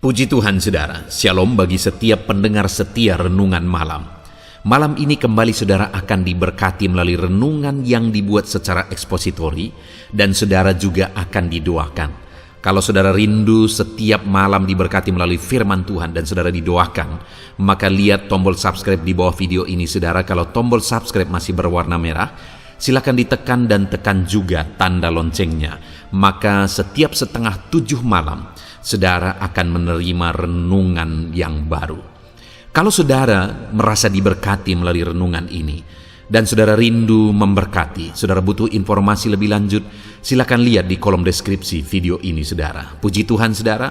Puji Tuhan saudara, shalom bagi setiap pendengar setia renungan malam. Malam ini kembali saudara akan diberkati melalui renungan yang dibuat secara ekspositori dan saudara juga akan didoakan. Kalau saudara rindu setiap malam diberkati melalui firman Tuhan dan saudara didoakan, maka lihat tombol subscribe di bawah video ini saudara. Kalau tombol subscribe masih berwarna merah, silakan ditekan dan tekan juga tanda loncengnya. Maka setiap 6:30 malam, saudara akan menerima renungan yang baru. Kalau saudara merasa diberkati melalui renungan ini, dan saudara rindu memberkati, saudara butuh informasi lebih lanjut, silakan lihat di kolom deskripsi video ini saudara. Puji Tuhan saudara,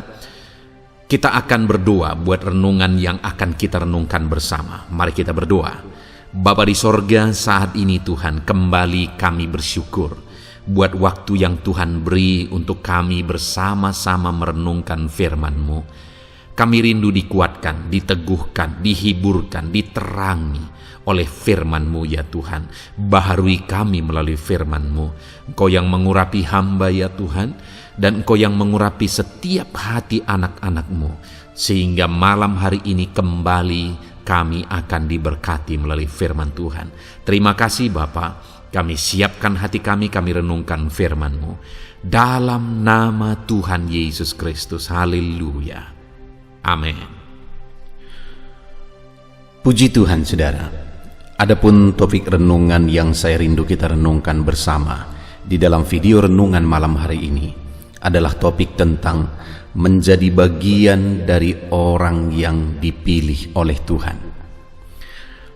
kita akan berdoa buat renungan yang akan kita renungkan bersama. Mari kita berdoa. Bapa di sorga, saat ini Tuhan, kembali kami bersyukur buat waktu yang Tuhan beri untuk kami bersama-sama merenungkan firman-Mu. Kami rindu dikuatkan, diteguhkan, dihiburkan, diterangi oleh firman-Mu ya Tuhan. Baharui kami melalui firman-Mu. Engkau yang mengurapi hamba ya Tuhan, dan Engkau yang mengurapi setiap hati anak-anak-Mu, sehingga malam hari ini kembali kami akan diberkati melalui firman Tuhan. Terima kasih Bapa. Kami siapkan hati kami renungkan firman-Mu. Dalam nama Tuhan Yesus Kristus. Haleluya. Amin. Puji Tuhan saudara. Adapun topik renungan yang saya rindu kita renungkan bersama di dalam video renungan malam hari ini adalah topik tentang menjadi bagian dari orang yang dipilih oleh Tuhan.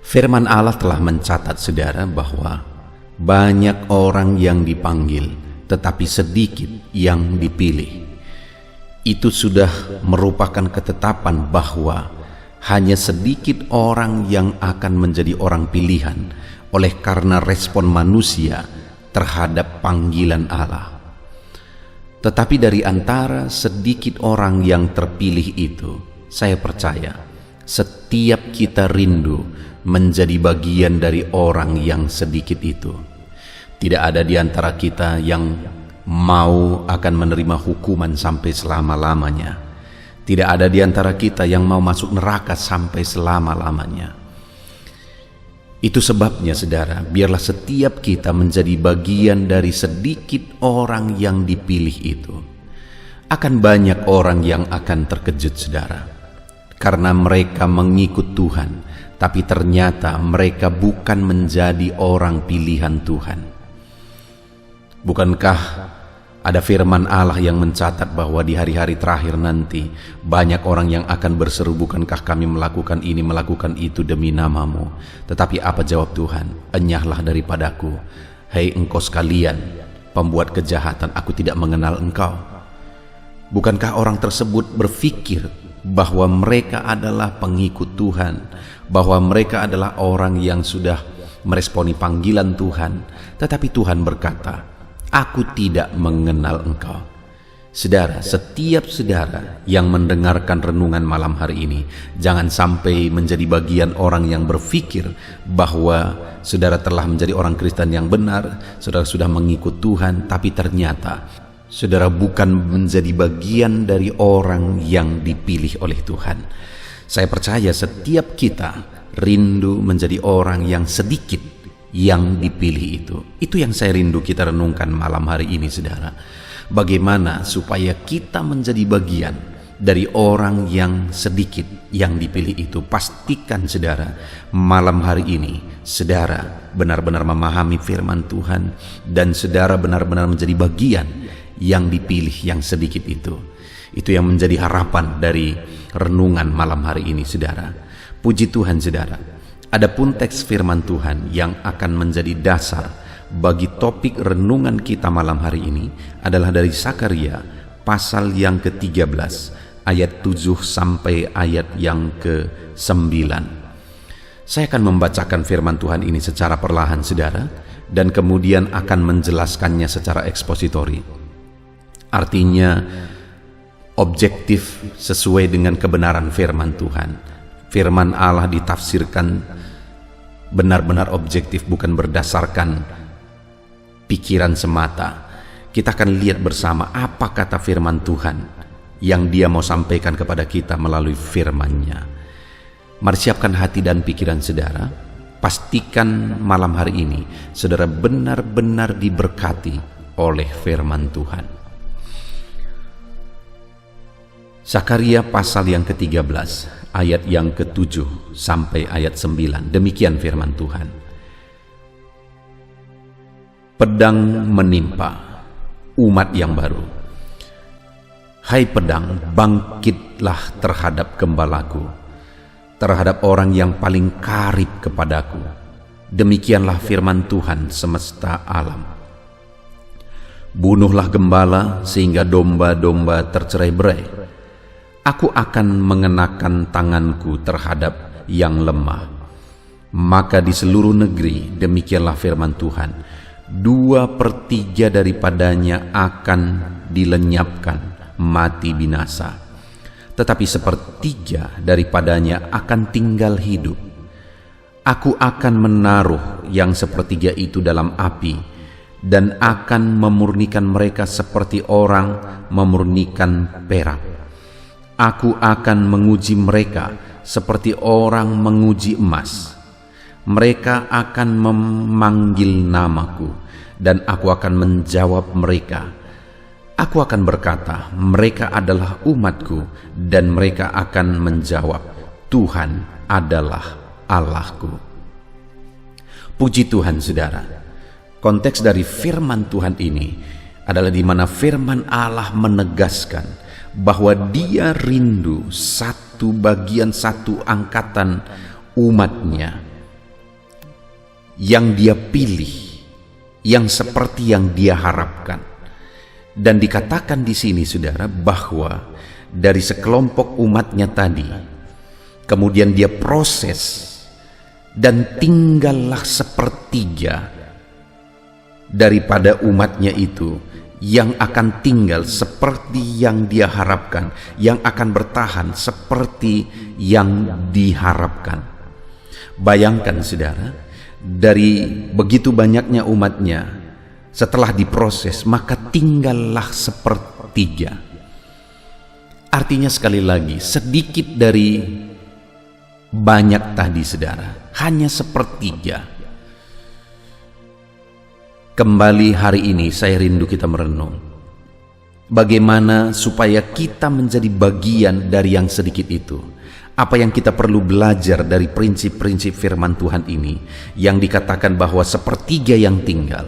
Firman Allah telah mencatat saudara bahwa banyak orang yang dipanggil, tetapi sedikit yang dipilih. Itu sudah merupakan ketetapan bahwa hanya sedikit orang yang akan menjadi orang pilihan oleh karena respon manusia terhadap panggilan Allah. Tetapi dari antara sedikit orang yang terpilih itu, saya percaya setiap kita rindu menjadi bagian dari orang yang sedikit itu. Tidak ada di antara kita yang mau akan menerima hukuman sampai selama-lamanya. Tidak ada di antara kita yang mau masuk neraka sampai selama-lamanya. Itu sebabnya saudara, biarlah setiap kita menjadi bagian dari sedikit orang yang dipilih itu. Akan banyak orang yang akan terkejut saudara, karena mereka mengikut Tuhan, tapi ternyata mereka bukan menjadi orang pilihan Tuhan. Bukankah ada firman Allah yang mencatat bahwa di hari-hari terakhir nanti banyak orang yang akan berseru, bukankah kami melakukan ini, melakukan itu demi nama-Mu? Tetapi apa jawab Tuhan? Enyahlah daripadaku, hai engkau sekalian pembuat kejahatan, aku tidak mengenal engkau. Bukankah orang tersebut berpikir bahwa mereka adalah pengikut Tuhan, bahwa mereka adalah orang yang sudah meresponi panggilan Tuhan, tetapi Tuhan berkata, aku tidak mengenal engkau. Saudara, setiap saudara yang mendengarkan renungan malam hari ini, jangan sampai menjadi bagian orang yang berpikir bahwa saudara telah menjadi orang Kristen yang benar, saudara sudah mengikut Tuhan, tapi ternyata saudara bukan menjadi bagian dari orang yang dipilih oleh Tuhan. Saya percaya setiap kita rindu menjadi orang yang sedikit yang dipilih itu. Itu yang saya rindu kita renungkan malam hari ini saudara. Bagaimana supaya kita menjadi bagian dari orang yang sedikit yang dipilih itu. Pastikan saudara, malam hari ini saudara benar-benar memahami firman Tuhan, dan saudara benar-benar menjadi bagian yang dipilih yang sedikit itu. Itu yang menjadi harapan dari renungan malam hari ini saudara. Puji Tuhan saudara. Adapun teks firman Tuhan yang akan menjadi dasar bagi topik renungan kita malam hari ini adalah dari Zakaria pasal yang ke-13 ayat 7 sampai ayat yang ke-9. Saya akan membacakan firman Tuhan ini secara perlahan saudara, dan kemudian akan menjelaskannya secara ekspositori. Artinya objektif sesuai dengan kebenaran firman Tuhan. Firman Allah ditafsirkan benar-benar objektif, bukan berdasarkan pikiran semata. Kita akan lihat bersama apa kata firman Tuhan yang Dia mau sampaikan kepada kita melalui firman-Nya. Mari siapkan hati dan pikiran saudara. Pastikan malam hari ini saudara benar-benar diberkati oleh firman Tuhan. Zakaria pasal yang ke-13 ayat yang ke-7 sampai ayat 9. Demikian firman Tuhan. Pedang menimpa umat yang baru. Hai pedang, bangkitlah terhadap gembalaku, terhadap orang yang paling karib kepadaku. Demikianlah firman Tuhan semesta alam. Bunuhlah gembala sehingga domba-domba tercerai-berai. Aku akan mengenakan tanganku terhadap yang lemah. Maka di seluruh negeri, demikianlah firman Tuhan, 2/3 daripadanya akan dilenyapkan mati binasa, tetapi 1/3 daripadanya akan tinggal hidup. Aku akan menaruh yang 1/3 itu dalam api, dan akan memurnikan mereka seperti orang memurnikan perak. Aku akan menguji mereka seperti orang menguji emas. Mereka akan memanggil namaku, dan aku akan menjawab mereka. Aku akan berkata, mereka adalah umatku, dan mereka akan menjawab, Tuhan adalah Allahku. Puji Tuhan saudara. Konteks dari firman Tuhan ini adalah di mana firman Allah menegaskan bahwa Dia rindu satu bagian, satu angkatan umatnya yang Dia pilih, yang seperti yang Dia harapkan. Dan dikatakan di sini saudara bahwa dari sekelompok umatnya tadi kemudian Dia proses, dan tinggallah 1/3 daripada umatnya itu yang akan tinggal seperti yang Dia harapkan, yang akan bertahan seperti yang diharapkan. Bayangkan saudara, dari begitu banyaknya umatnya, setelah diproses maka tinggallah 1/3. Artinya sekali lagi, sedikit dari banyak tadi saudara, hanya 1/3. Kembali hari ini saya rindu kita merenung bagaimana supaya kita menjadi bagian dari yang sedikit itu. Apa yang kita perlu belajar dari prinsip-prinsip firman Tuhan ini yang dikatakan bahwa 1/3 yang tinggal.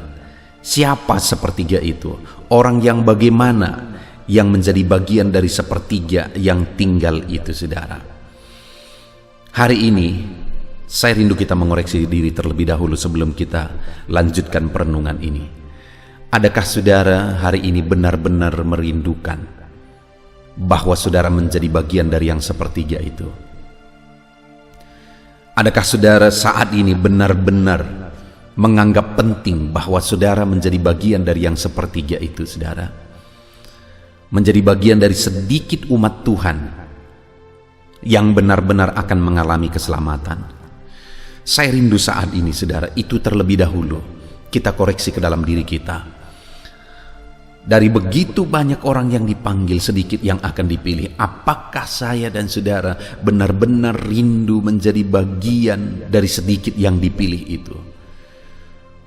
Siapa 1/3 itu? Orang yang bagaimana yang menjadi bagian dari 1/3 yang tinggal itu saudara. Hari ini saya rindu kita mengoreksi diri terlebih dahulu sebelum kita lanjutkan perenungan ini. Adakah saudara hari ini benar-benar merindukan bahwa saudara menjadi bagian dari yang 1/3 itu? Adakah saudara saat ini benar-benar menganggap penting bahwa saudara menjadi bagian dari yang 1/3 itu saudara? Menjadi bagian dari sedikit umat Tuhan yang benar-benar akan mengalami keselamatan. Saya rindu saat ini saudara, itu terlebih dahulu kita koreksi ke dalam diri kita. Dari begitu banyak orang yang dipanggil, sedikit yang akan dipilih. Apakah saya dan saudara benar-benar rindu menjadi bagian dari sedikit yang dipilih itu?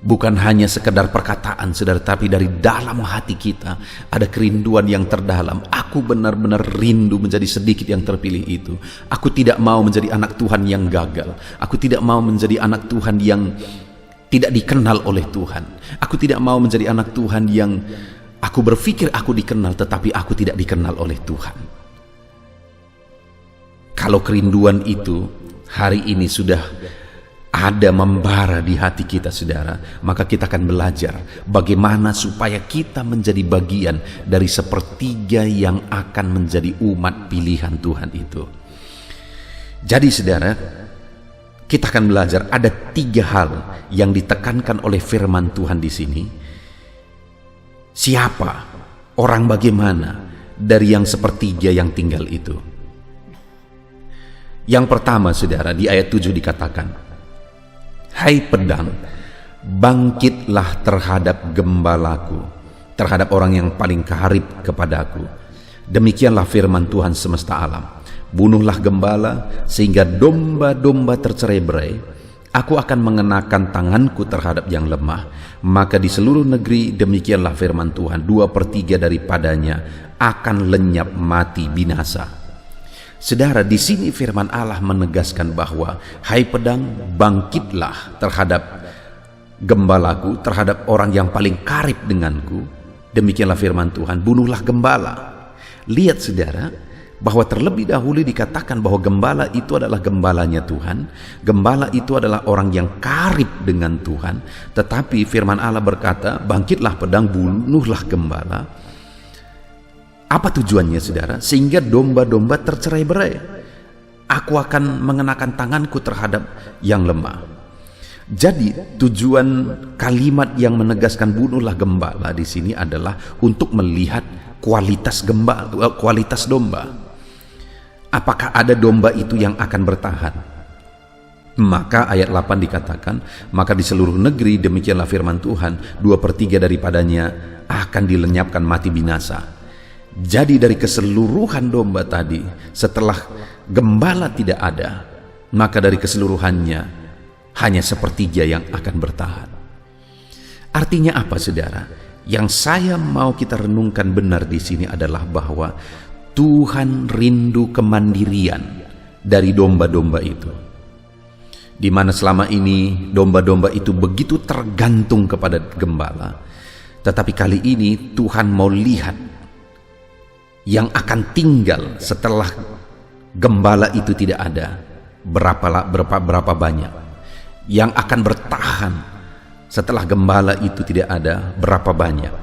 Bukan hanya sekedar perkataan saudara, tapi dari dalam hati kita ada kerinduan yang terdalam. Aku benar-benar rindu menjadi sedikit yang terpilih itu. Aku tidak mau menjadi anak Tuhan yang gagal. Aku tidak mau menjadi anak Tuhan yang tidak dikenal oleh Tuhan. Aku tidak mau menjadi anak Tuhan yang aku berpikir aku dikenal, tetapi aku tidak dikenal oleh Tuhan. Kalau kerinduan itu hari ini sudah ada membara di hati kita saudara, maka kita akan belajar bagaimana supaya kita menjadi bagian dari 1/3 yang akan menjadi umat pilihan Tuhan itu. Jadi saudara, kita akan belajar ada 3 hal yang ditekankan oleh firman Tuhan di sini. Siapa, orang bagaimana dari yang 1/3 yang tinggal itu? Yang pertama saudara, di ayat 7 dikatakan, hai pedang, bangkitlah terhadap gembalaku, terhadap orang yang paling karib kepadaku. Demikianlah firman Tuhan semesta alam. Bunuhlah gembala sehingga domba-domba tercerai-berai. Aku akan mengenakan tanganku terhadap yang lemah. Maka di seluruh negeri demikianlah firman Tuhan, 2/3 daripadanya akan lenyap mati binasa. Saudara, di sini firman Allah menegaskan bahwa, hai pedang, bangkitlah terhadap gembalaku, terhadap orang yang paling karib denganku. Demikianlah firman Tuhan, bunuhlah gembala. Lihat saudara, bahwa terlebih dahulu dikatakan bahwa gembala itu adalah gembalanya Tuhan. Gembala itu adalah orang yang karib dengan Tuhan. Tetapi firman Allah berkata, bangkitlah pedang, bunuhlah gembala. Apa tujuannya saudara? Sehingga domba-domba tercerai-berai. Aku akan mengenakan tanganku terhadap yang lemah. Jadi tujuan kalimat yang menegaskan bunuhlah gembala di sini adalah untuk melihat kualitas domba. Apakah ada domba itu yang akan bertahan? Maka ayat 8 dikatakan, maka di seluruh negeri demikianlah firman Tuhan, 2/3 daripadanya akan dilenyapkan mati binasa. Jadi dari keseluruhan domba tadi, setelah gembala tidak ada, maka dari keseluruhannya hanya 1/3 yang akan bertahan. Artinya apa saudara? Yang saya mau kita renungkan benar di sini adalah bahwa Tuhan rindu kemandirian dari domba-domba itu. Di mana selama ini domba-domba itu begitu tergantung kepada gembala. Tetapi kali ini Tuhan mau lihat yang akan tinggal setelah gembala itu tidak ada. Berapa banyak. Yang akan bertahan setelah gembala itu tidak ada, berapa banyak.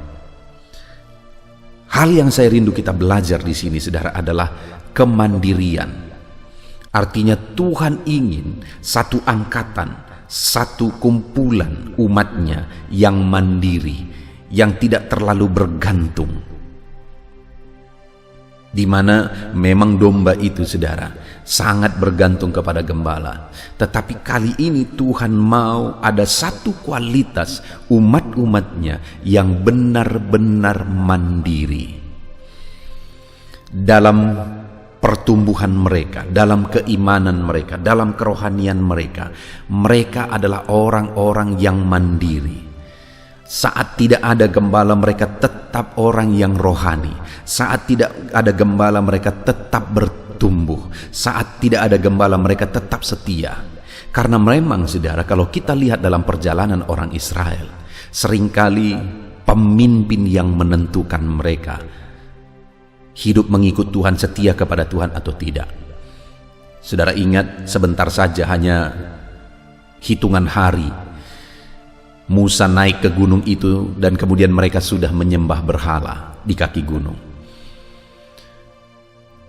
Hal yang saya rindu kita belajar di sini saudara adalah kemandirian. Artinya Tuhan ingin satu angkatan, satu kumpulan umatnya yang mandiri, yang tidak terlalu bergantung. Di mana memang domba itu saudara sangat bergantung kepada gembala. Tetapi kali ini Tuhan mau ada satu kualitas umat-umatnya yang benar-benar mandiri dalam pertumbuhan mereka, dalam keimanan mereka, dalam kerohanian mereka. Mereka adalah orang-orang yang mandiri. Saat tidak ada gembala, mereka tetap orang yang rohani. Saat tidak ada gembala, mereka tetap bertumbuh. Saat tidak ada gembala, mereka tetap setia. Karena memang saudara, kalau kita lihat dalam perjalanan orang Israel, seringkali pemimpin yang menentukan mereka hidup mengikut Tuhan, setia kepada Tuhan atau tidak. Saudara ingat, sebentar saja, hanya hitungan hari, Musa naik ke gunung itu dan kemudian mereka sudah menyembah berhala di kaki gunung.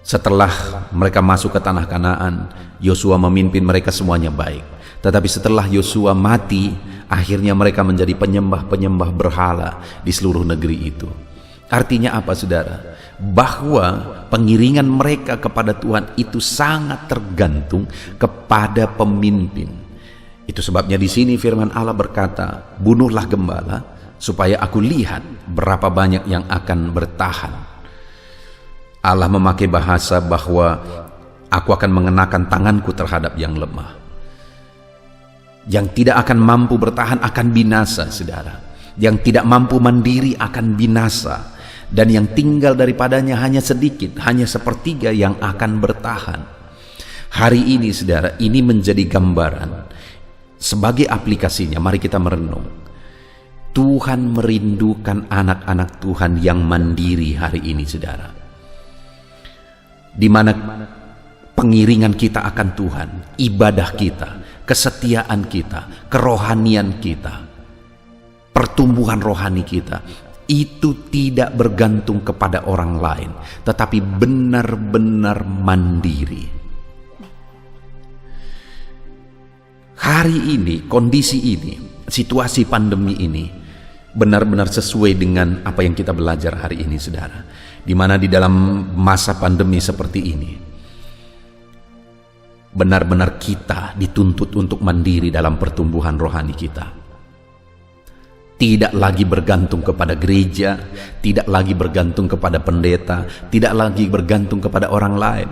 Setelah mereka masuk ke tanah Kanaan, Yosua memimpin mereka, semuanya baik. Tetapi setelah Yosua mati, akhirnya mereka menjadi penyembah-penyembah berhala di seluruh negeri itu. Artinya apa saudara? Bahwa pengiringan mereka kepada Tuhan itu sangat tergantung kepada pemimpin. Itu sebabnya di sini firman Allah berkata, bunuhlah gembala supaya aku lihat berapa banyak yang akan bertahan. Allah memakai bahasa bahwa aku akan mengenakan tanganku terhadap yang lemah. Yang tidak akan mampu bertahan akan binasa, saudara. Yang tidak mampu mandiri akan binasa. Dan yang tinggal daripadanya hanya sedikit, hanya 1/3 yang akan bertahan. Hari ini, saudara, ini menjadi gambaran. Sebagai aplikasinya, mari kita merenung. Tuhan merindukan anak-anak Tuhan yang mandiri hari ini, saudara. Di mana pengiringan kita akan Tuhan, ibadah kita, kesetiaan kita, kerohanian kita, pertumbuhan rohani kita, itu tidak bergantung kepada orang lain, tetapi benar-benar mandiri. Hari ini, kondisi ini, situasi pandemi ini benar-benar sesuai dengan apa yang kita belajar hari ini, saudara. Di mana di dalam masa pandemi seperti ini, benar-benar kita dituntut untuk mandiri dalam pertumbuhan rohani kita. Tidak lagi bergantung kepada gereja, tidak lagi bergantung kepada pendeta, tidak lagi bergantung kepada orang lain,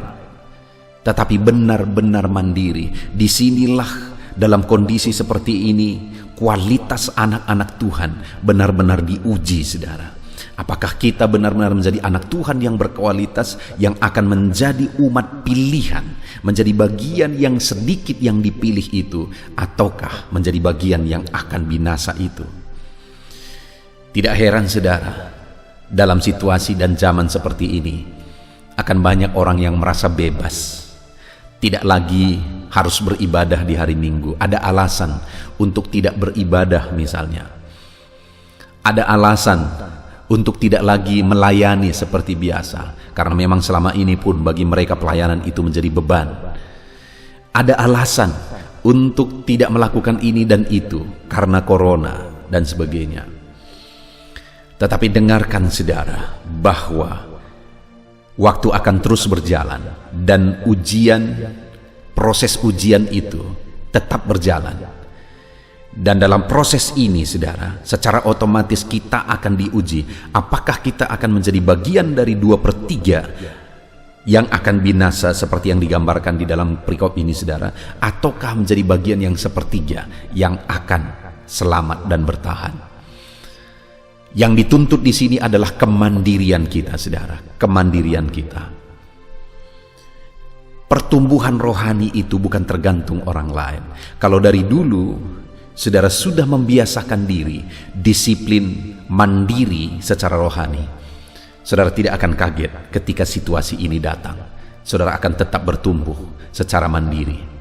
tetapi benar-benar mandiri. Disinilah dalam kondisi seperti ini kualitas anak-anak Tuhan benar-benar diuji, saudara. Apakah kita benar-benar menjadi anak Tuhan yang berkualitas, yang akan menjadi umat pilihan, menjadi bagian yang sedikit yang dipilih itu, ataukah menjadi bagian yang akan binasa itu? Tidak heran, saudara, dalam situasi dan zaman seperti ini akan banyak orang yang merasa bebas, tidak lagi harus beribadah di hari Minggu. Ada alasan untuk tidak beribadah misalnya. Ada alasan untuk tidak lagi melayani seperti biasa, karena memang selama ini pun bagi mereka pelayanan itu menjadi beban. Ada alasan untuk tidak melakukan ini dan itu karena corona dan sebagainya. Tetapi dengarkan, saudara, bahwa waktu akan terus berjalan dan proses ujian itu tetap berjalan. Dan dalam proses ini, saudara, secara otomatis kita akan diuji. Apakah kita akan menjadi bagian dari 2/3 yang akan binasa seperti yang digambarkan di dalam perikop ini, saudara, ataukah menjadi bagian yang 1/3 yang akan selamat dan bertahan? Yang dituntut di sini adalah kemandirian kita, saudara, kemandirian kita. Pertumbuhan rohani itu bukan tergantung orang lain. Kalau dari dulu saudara sudah membiasakan diri disiplin mandiri secara rohani, saudara tidak akan kaget ketika situasi ini datang. Saudara akan tetap bertumbuh secara mandiri.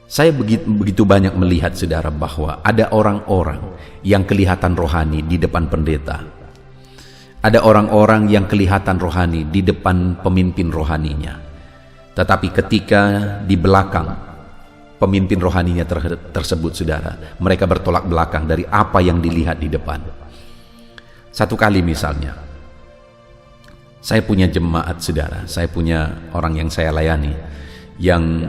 Saya begitu banyak melihat, saudara, bahwa ada orang-orang yang kelihatan rohani di depan pendeta. Ada orang-orang yang kelihatan rohani di depan pemimpin rohaninya. Tetapi ketika di belakang pemimpin rohaninya tersebut, saudara, mereka bertolak belakang dari apa yang dilihat di depan. Satu kali misalnya, saya punya jemaat, saudara, saya punya orang yang saya layani, yang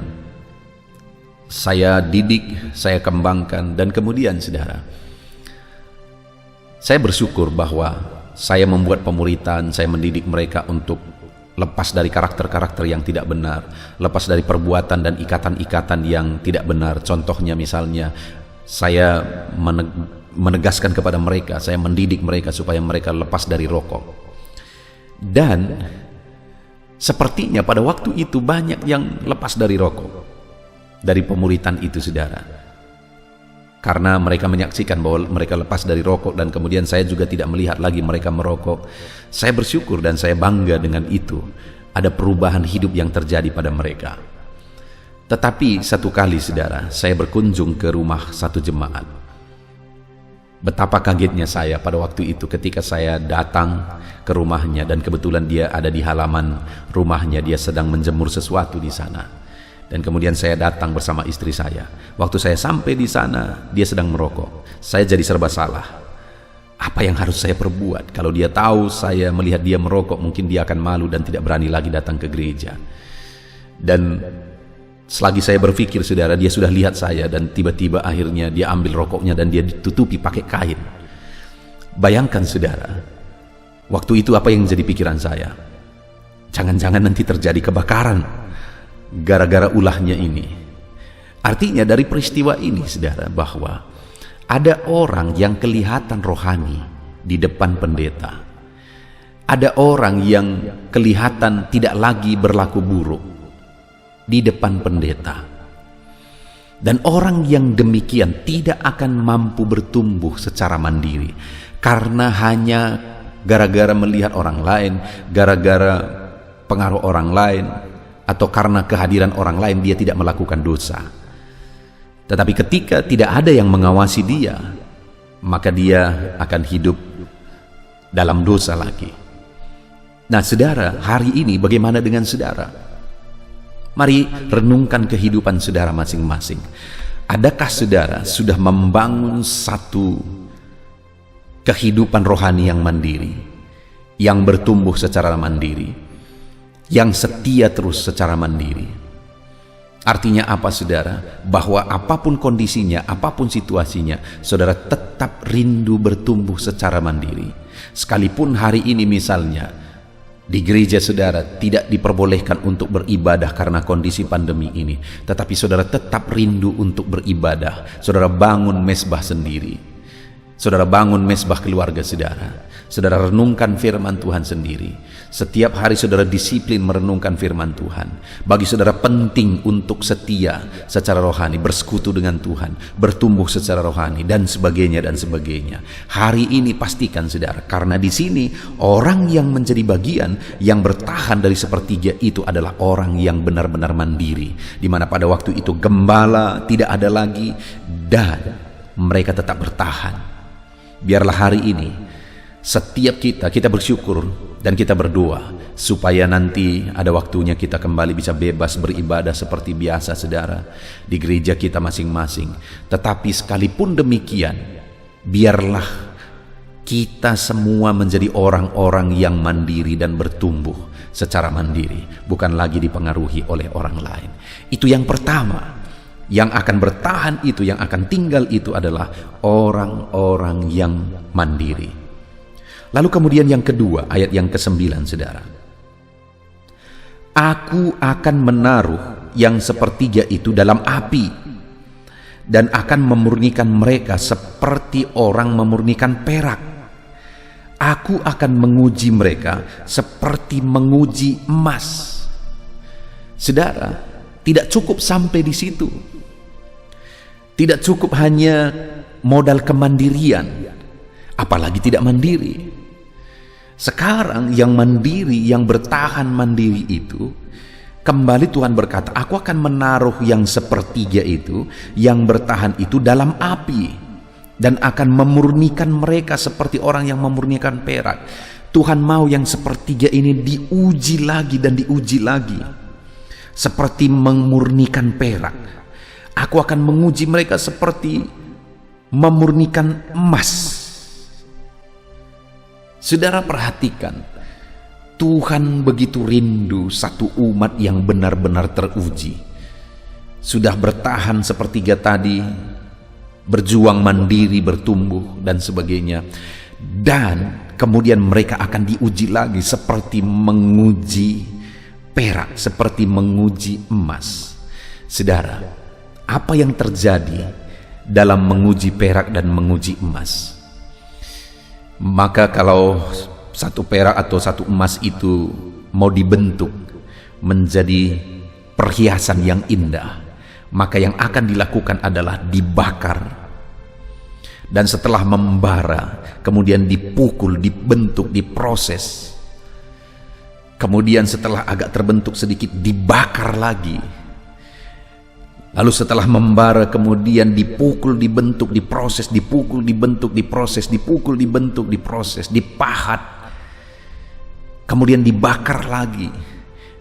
saya didik, saya kembangkan, dan kemudian, saudara, saya bersyukur bahwa saya membuat pemuritan, saya mendidik mereka untuk lepas dari karakter-karakter yang tidak benar, lepas dari perbuatan dan ikatan-ikatan yang tidak benar. Contohnya misalnya, saya menegaskan kepada mereka, saya mendidik mereka supaya mereka lepas dari rokok. Dan sepertinya pada waktu itu banyak yang lepas dari rokok, dari pemuritan itu, saudara, karena mereka menyaksikan bahwa mereka lepas dari rokok, dan kemudian saya juga tidak melihat lagi mereka merokok. Saya bersyukur dan saya bangga dengan itu. Ada perubahan hidup yang terjadi pada mereka. Tetapi satu kali, saudara, saya berkunjung ke rumah satu jemaat. Betapa kagetnya saya pada waktu itu ketika saya datang ke rumahnya, dan kebetulan dia ada di halaman rumahnya, dia sedang menjemur sesuatu di sana. Dan kemudian saya datang bersama istri saya. Waktu saya sampai di sana, dia sedang merokok. Saya jadi serba salah. Apa yang harus saya perbuat? Kalau dia tahu saya melihat dia merokok, mungkin dia akan malu dan tidak berani lagi datang ke gereja. Dan selagi saya berpikir, saudara, dia sudah lihat saya, dan tiba-tiba akhirnya dia ambil rokoknya dan dia ditutupi pakai kain. Bayangkan, saudara, waktu itu apa yang menjadi pikiran saya? Jangan-jangan nanti terjadi kebakaran gara-gara ulahnya ini. Artinya dari peristiwa ini, saudara, bahwa ada orang yang kelihatan rohani di depan pendeta. Ada orang yang kelihatan tidak lagi berlaku buruk di depan pendeta. Dan orang yang demikian tidak akan mampu bertumbuh secara mandiri, karena hanya gara-gara melihat orang lain, gara-gara pengaruh orang lain, atau karena kehadiran orang lain dia tidak melakukan dosa. Tetapi ketika tidak ada yang mengawasi dia, maka dia akan hidup dalam dosa lagi. Nah, saudara, hari ini bagaimana dengan saudara? Mari renungkan kehidupan saudara masing-masing. Adakah saudara sudah membangun satu kehidupan rohani yang mandiri, yang bertumbuh secara mandiri, yang setia terus secara mandiri? Artinya apa saudara? Bahwa apapun kondisinya, apapun situasinya, saudara tetap rindu bertumbuh secara mandiri. Sekalipun hari ini misalnya di gereja saudara tidak diperbolehkan untuk beribadah karena kondisi pandemi ini, tetapi saudara tetap rindu untuk beribadah. Saudara bangun mesbah sendiri, saudara bangun mesbah keluarga saudara, saudara renungkan firman Tuhan sendiri. Setiap hari saudara disiplin merenungkan firman Tuhan. Bagi saudara penting untuk setia secara rohani, bersekutu dengan Tuhan, bertumbuh secara rohani, dan sebagainya dan sebagainya. Hari ini pastikan saudara, karena di sini orang yang menjadi bagian yang bertahan dari sepertiga itu adalah orang yang benar-benar mandiri, di mana pada waktu itu gembala tidak ada lagi dan mereka tetap bertahan. Biarlah hari ini setiap kita bersyukur dan kita berdoa supaya nanti ada waktunya kita kembali bisa bebas beribadah seperti biasa saudara di gereja kita masing-masing. Tetapi sekalipun demikian, biarlah kita semua menjadi orang-orang yang mandiri dan bertumbuh secara mandiri, bukan lagi dipengaruhi oleh orang lain. Itu yang pertama. Yang akan bertahan itu, yang akan tinggal itu adalah orang-orang yang mandiri. Lalu kemudian yang kedua, ayat yang ke-9 saudara. Aku akan menaruh yang sepertiga itu dalam api dan akan memurnikan mereka seperti orang memurnikan perak. Aku akan menguji mereka seperti menguji emas. Saudara, tidak cukup sampai di situ. Tidak cukup hanya modal kemandirian, apalagi tidak mandiri. Sekarang yang mandiri, yang bertahan mandiri itu, kembali Tuhan berkata, aku akan menaruh yang sepertiga itu, yang bertahan itu dalam api, dan akan memurnikan mereka seperti orang yang memurnikan perak. Tuhan mau yang sepertiga ini diuji lagi dan diuji lagi, seperti memurnikan perak. Aku akan menguji mereka seperti memurnikan emas. Saudara perhatikan, Tuhan begitu rindu satu umat yang benar-benar teruji. Sudah bertahan sepertiga tadi, berjuang mandiri, bertumbuh dan sebagainya. Dan kemudian mereka akan diuji lagi seperti menguji perak, seperti menguji emas. Saudara, apa yang terjadi dalam menguji perak dan menguji emas? Maka kalau satu perak atau satu emas itu mau dibentuk menjadi perhiasan yang indah, maka yang akan dilakukan adalah dibakar. Dan setelah membara, kemudian dipukul, dibentuk, diproses. Kemudian setelah agak terbentuk sedikit, dibakar lagi. Lalu setelah membara kemudian dipukul, dibentuk, diproses, dipukul, dibentuk, diproses, dipukul, dibentuk, diproses, dipahat. Kemudian dibakar lagi,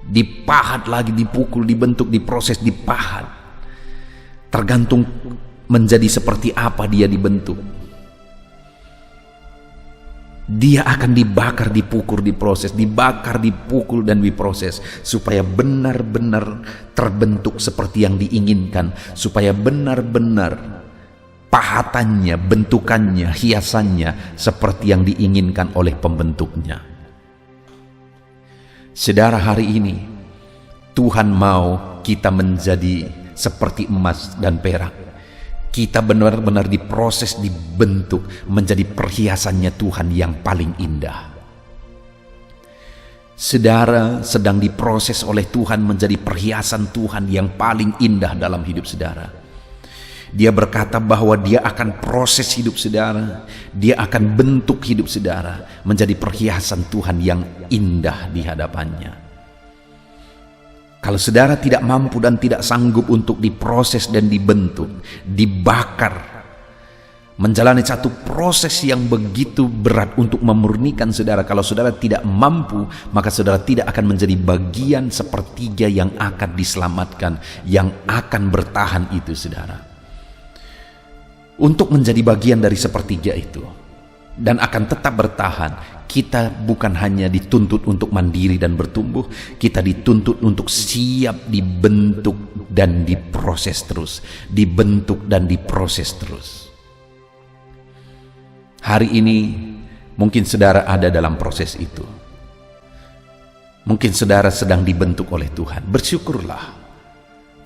dipahat lagi, dipukul, dibentuk, diproses, dipahat. Tergantung menjadi seperti apa dia dibentuk. Dia akan dibakar, dipukul, diproses, dibakar, dipukul, dan diproses supaya benar-benar terbentuk seperti yang diinginkan, supaya benar-benar pahatannya, bentukannya, hiasannya seperti yang diinginkan oleh pembentuknya. Saudara, hari ini Tuhan mau kita menjadi seperti emas dan perak. Kita benar-benar diproses, dibentuk menjadi perhiasannya Tuhan yang paling indah. Saudara sedang diproses oleh Tuhan menjadi perhiasan Tuhan yang paling indah dalam hidup saudara. Dia berkata bahwa dia akan proses hidup saudara, dia akan bentuk hidup saudara menjadi perhiasan Tuhan yang indah di hadapannya. Kalau saudara tidak mampu dan tidak sanggup untuk diproses dan dibentuk, dibakar, menjalani satu proses yang begitu berat untuk memurnikan saudara, kalau saudara tidak mampu, maka saudara tidak akan menjadi bagian sepertiga yang akan diselamatkan, yang akan bertahan itu saudara. Untuk menjadi bagian dari sepertiga itu, dan akan tetap bertahan. Kita bukan hanya dituntut untuk mandiri dan bertumbuh, kita dituntut untuk siap dibentuk dan diproses terus, dibentuk dan diproses terus. Hari ini mungkin saudara ada dalam proses itu. Mungkin saudara sedang dibentuk oleh Tuhan. Bersyukurlah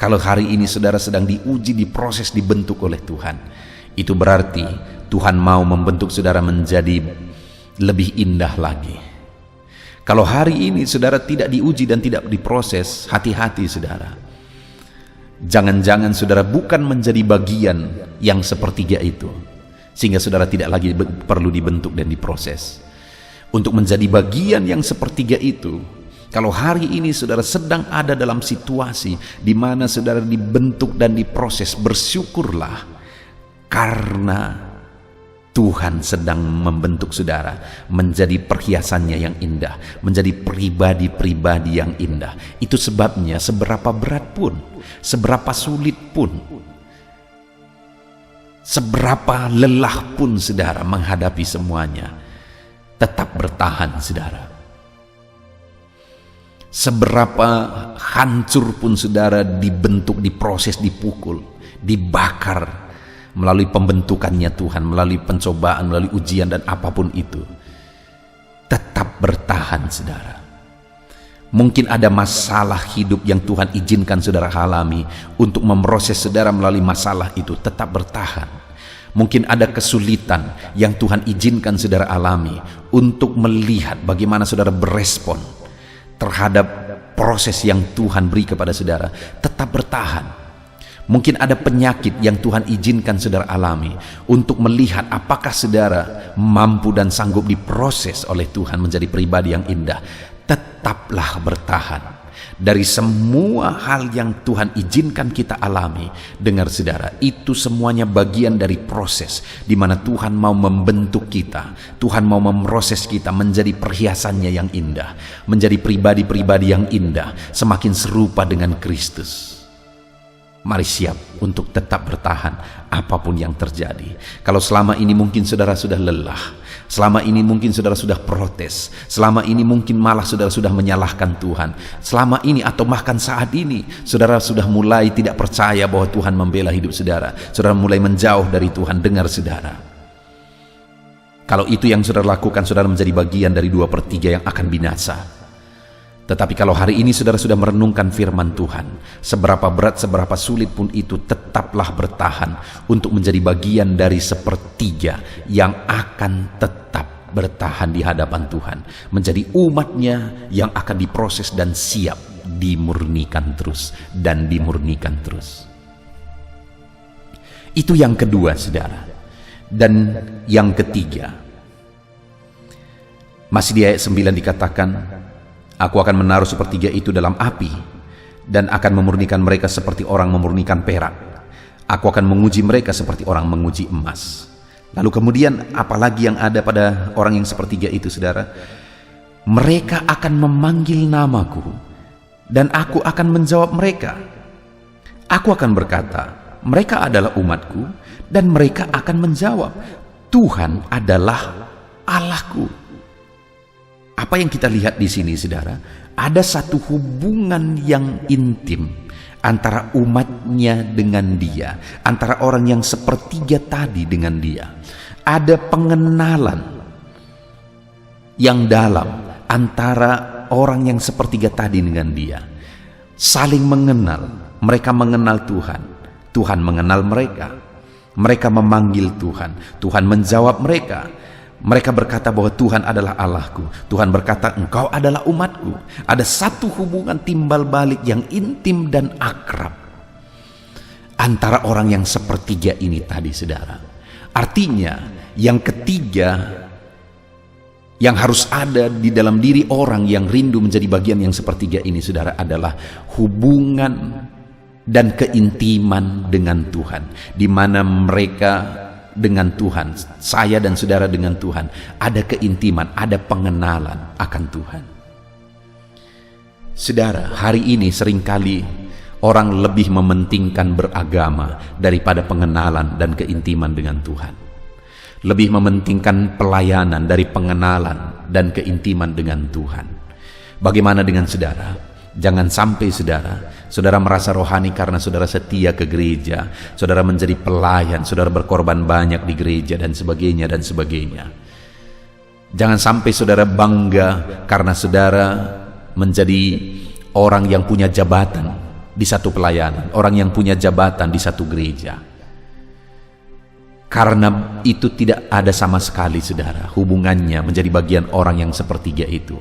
kalau hari ini saudara sedang diuji, diproses, dibentuk oleh Tuhan. Itu berarti Tuhan mau membentuk saudara menjadi lebih indah lagi. Kalau hari ini saudara tidak diuji dan tidak diproses, hati-hati saudara. Jangan-jangan saudara bukan menjadi bagian yang sepertiga itu, sehingga saudara tidak lagi perlu dibentuk dan diproses. Untuk menjadi bagian yang sepertiga itu, kalau hari ini saudara sedang ada dalam situasi di mana saudara dibentuk dan diproses, bersyukurlah karena Tuhan sedang membentuk saudara menjadi perhiasannya yang indah, menjadi pribadi-pribadi yang indah. Itu sebabnya seberapa berat pun, seberapa sulit pun, seberapa lelah pun saudara menghadapi semuanya, tetap bertahan saudara. Seberapa hancur pun saudara dibentuk, diproses, dipukul, dibakar melalui pembentukannya Tuhan, melalui pencobaan, melalui ujian dan apapun itu, tetap bertahan saudara. Mungkin ada masalah hidup yang Tuhan izinkan saudara alami untuk memproses saudara melalui masalah itu, tetap bertahan. Mungkin ada kesulitan yang Tuhan izinkan saudara alami untuk melihat bagaimana saudara berespon terhadap proses yang Tuhan beri kepada saudara, tetap bertahan. Mungkin ada penyakit yang Tuhan izinkan saudara alami untuk melihat apakah saudara mampu dan sanggup diproses oleh Tuhan menjadi pribadi yang indah. Tetaplah bertahan. Dari semua hal yang Tuhan izinkan kita alami, dengar saudara, itu semuanya bagian dari proses di mana Tuhan mau membentuk kita, Tuhan mau memproses kita menjadi perhiasannya yang indah, menjadi pribadi-pribadi yang indah, semakin serupa dengan Kristus. Mari siap untuk tetap bertahan apapun yang terjadi. Kalau selama ini mungkin saudara sudah lelah, selama ini mungkin saudara sudah protes, selama ini mungkin malah saudara sudah menyalahkan Tuhan, selama ini atau bahkan saat ini saudara sudah mulai tidak percaya bahwa Tuhan membela hidup saudara, saudara mulai menjauh dari Tuhan. Dengar saudara, kalau itu yang saudara lakukan, saudara menjadi bagian dari 2/3 yang akan binasa. Tetapi kalau hari ini saudara sudah merenungkan firman Tuhan, seberapa berat, seberapa sulit pun itu, tetaplah bertahan untuk menjadi bagian dari 1/3 yang akan tetap bertahan di hadapan Tuhan, menjadi umatnya yang akan diproses dan siap dimurnikan terus dan dimurnikan terus. Itu yang kedua saudara. Dan yang ketiga, masih di ayat 9 dikatakan, Aku akan menaruh 1/3 itu dalam api dan akan memurnikan mereka seperti orang memurnikan perak. Aku akan menguji mereka seperti orang menguji emas. Lalu kemudian apalagi yang ada pada orang yang 1/3 itu saudara? Mereka akan memanggil namaku dan aku akan menjawab mereka. Aku akan berkata, mereka adalah umatku, dan mereka akan menjawab, Tuhan adalah Allahku. Apa yang kita lihat di sini saudara? Ada satu hubungan yang intim antara umatnya dengan dia, antara orang yang 1/3 tadi dengan dia. Ada pengenalan yang dalam antara orang yang 1/3 tadi dengan dia. Saling mengenal, mereka mengenal Tuhan, Tuhan mengenal mereka. Mereka memanggil Tuhan, Tuhan menjawab mereka. Mereka berkata bahwa Tuhan adalah Allahku. Tuhan berkata, engkau adalah umatku. Ada satu hubungan timbal balik yang intim dan akrab antara orang yang 1/3 ini tadi saudara. Artinya yang ketiga yang harus ada di dalam diri orang yang rindu menjadi bagian yang 1/3 ini saudara adalah hubungan dan keintiman dengan Tuhan, di mana mereka dengan Tuhan, saya dan saudara dengan Tuhan, ada keintiman, ada pengenalan akan Tuhan. Saudara, hari ini seringkali orang lebih mementingkan beragama daripada pengenalan dan keintiman dengan Tuhan. lebih mementingkan pelayanan dari pengenalan dan keintiman dengan Tuhan. Bagaimana dengan saudara? Jangan sampai saudara merasa rohani karena saudara setia ke gereja, saudara menjadi pelayan, saudara berkorban banyak di gereja dan sebagainya dan sebagainya. Jangan sampai saudara bangga karena saudara menjadi orang yang punya jabatan di satu pelayanan, orang yang punya jabatan di satu gereja. Karena itu tidak ada sama sekali saudara hubungannya menjadi bagian orang yang sepertiga itu.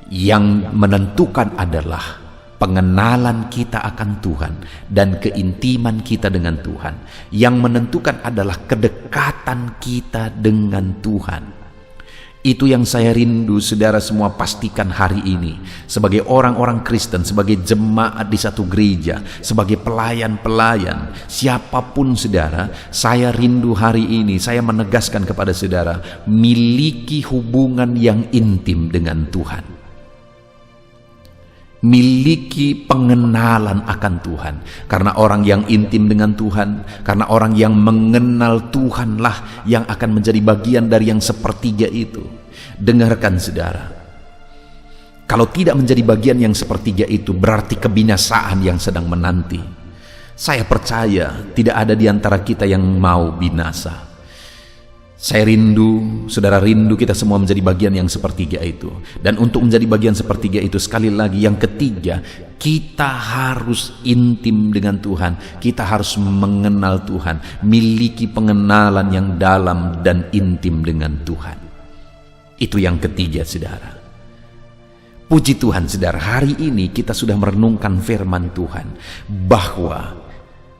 Yang menentukan adalah pengenalan kita akan Tuhan dan keintiman kita dengan Tuhan. Yang menentukan adalah kedekatan kita dengan Tuhan. Itu yang saya rindu saudara semua pastikan hari ini. Sebagai orang-orang Kristen, sebagai jemaat di satu gereja, sebagai pelayan-pelayan, siapapun saudara, saya rindu hari ini, saya menegaskan kepada saudara, miliki hubungan yang intim dengan Tuhan. Miliki pengenalan akan Tuhan. Karena orang yang intim dengan Tuhan, karena orang yang mengenal Tuhanlah yang akan menjadi bagian dari yang sepertiga itu. Dengarkan saudara, kalau tidak menjadi bagian yang sepertiga itu, berarti kebinasaan yang sedang menanti. Saya percaya tidak ada di antara kita yang mau binasa. Saya rindu, saudara rindu kita semua menjadi bagian yang sepertiga itu. Dan untuk menjadi bagian sepertiga itu, sekali lagi yang ketiga, kita harus intim dengan Tuhan. Kita harus mengenal Tuhan, miliki pengenalan yang dalam dan intim dengan Tuhan. Itu yang ketiga saudara. Puji Tuhan saudara, hari ini kita sudah merenungkan firman Tuhan bahwa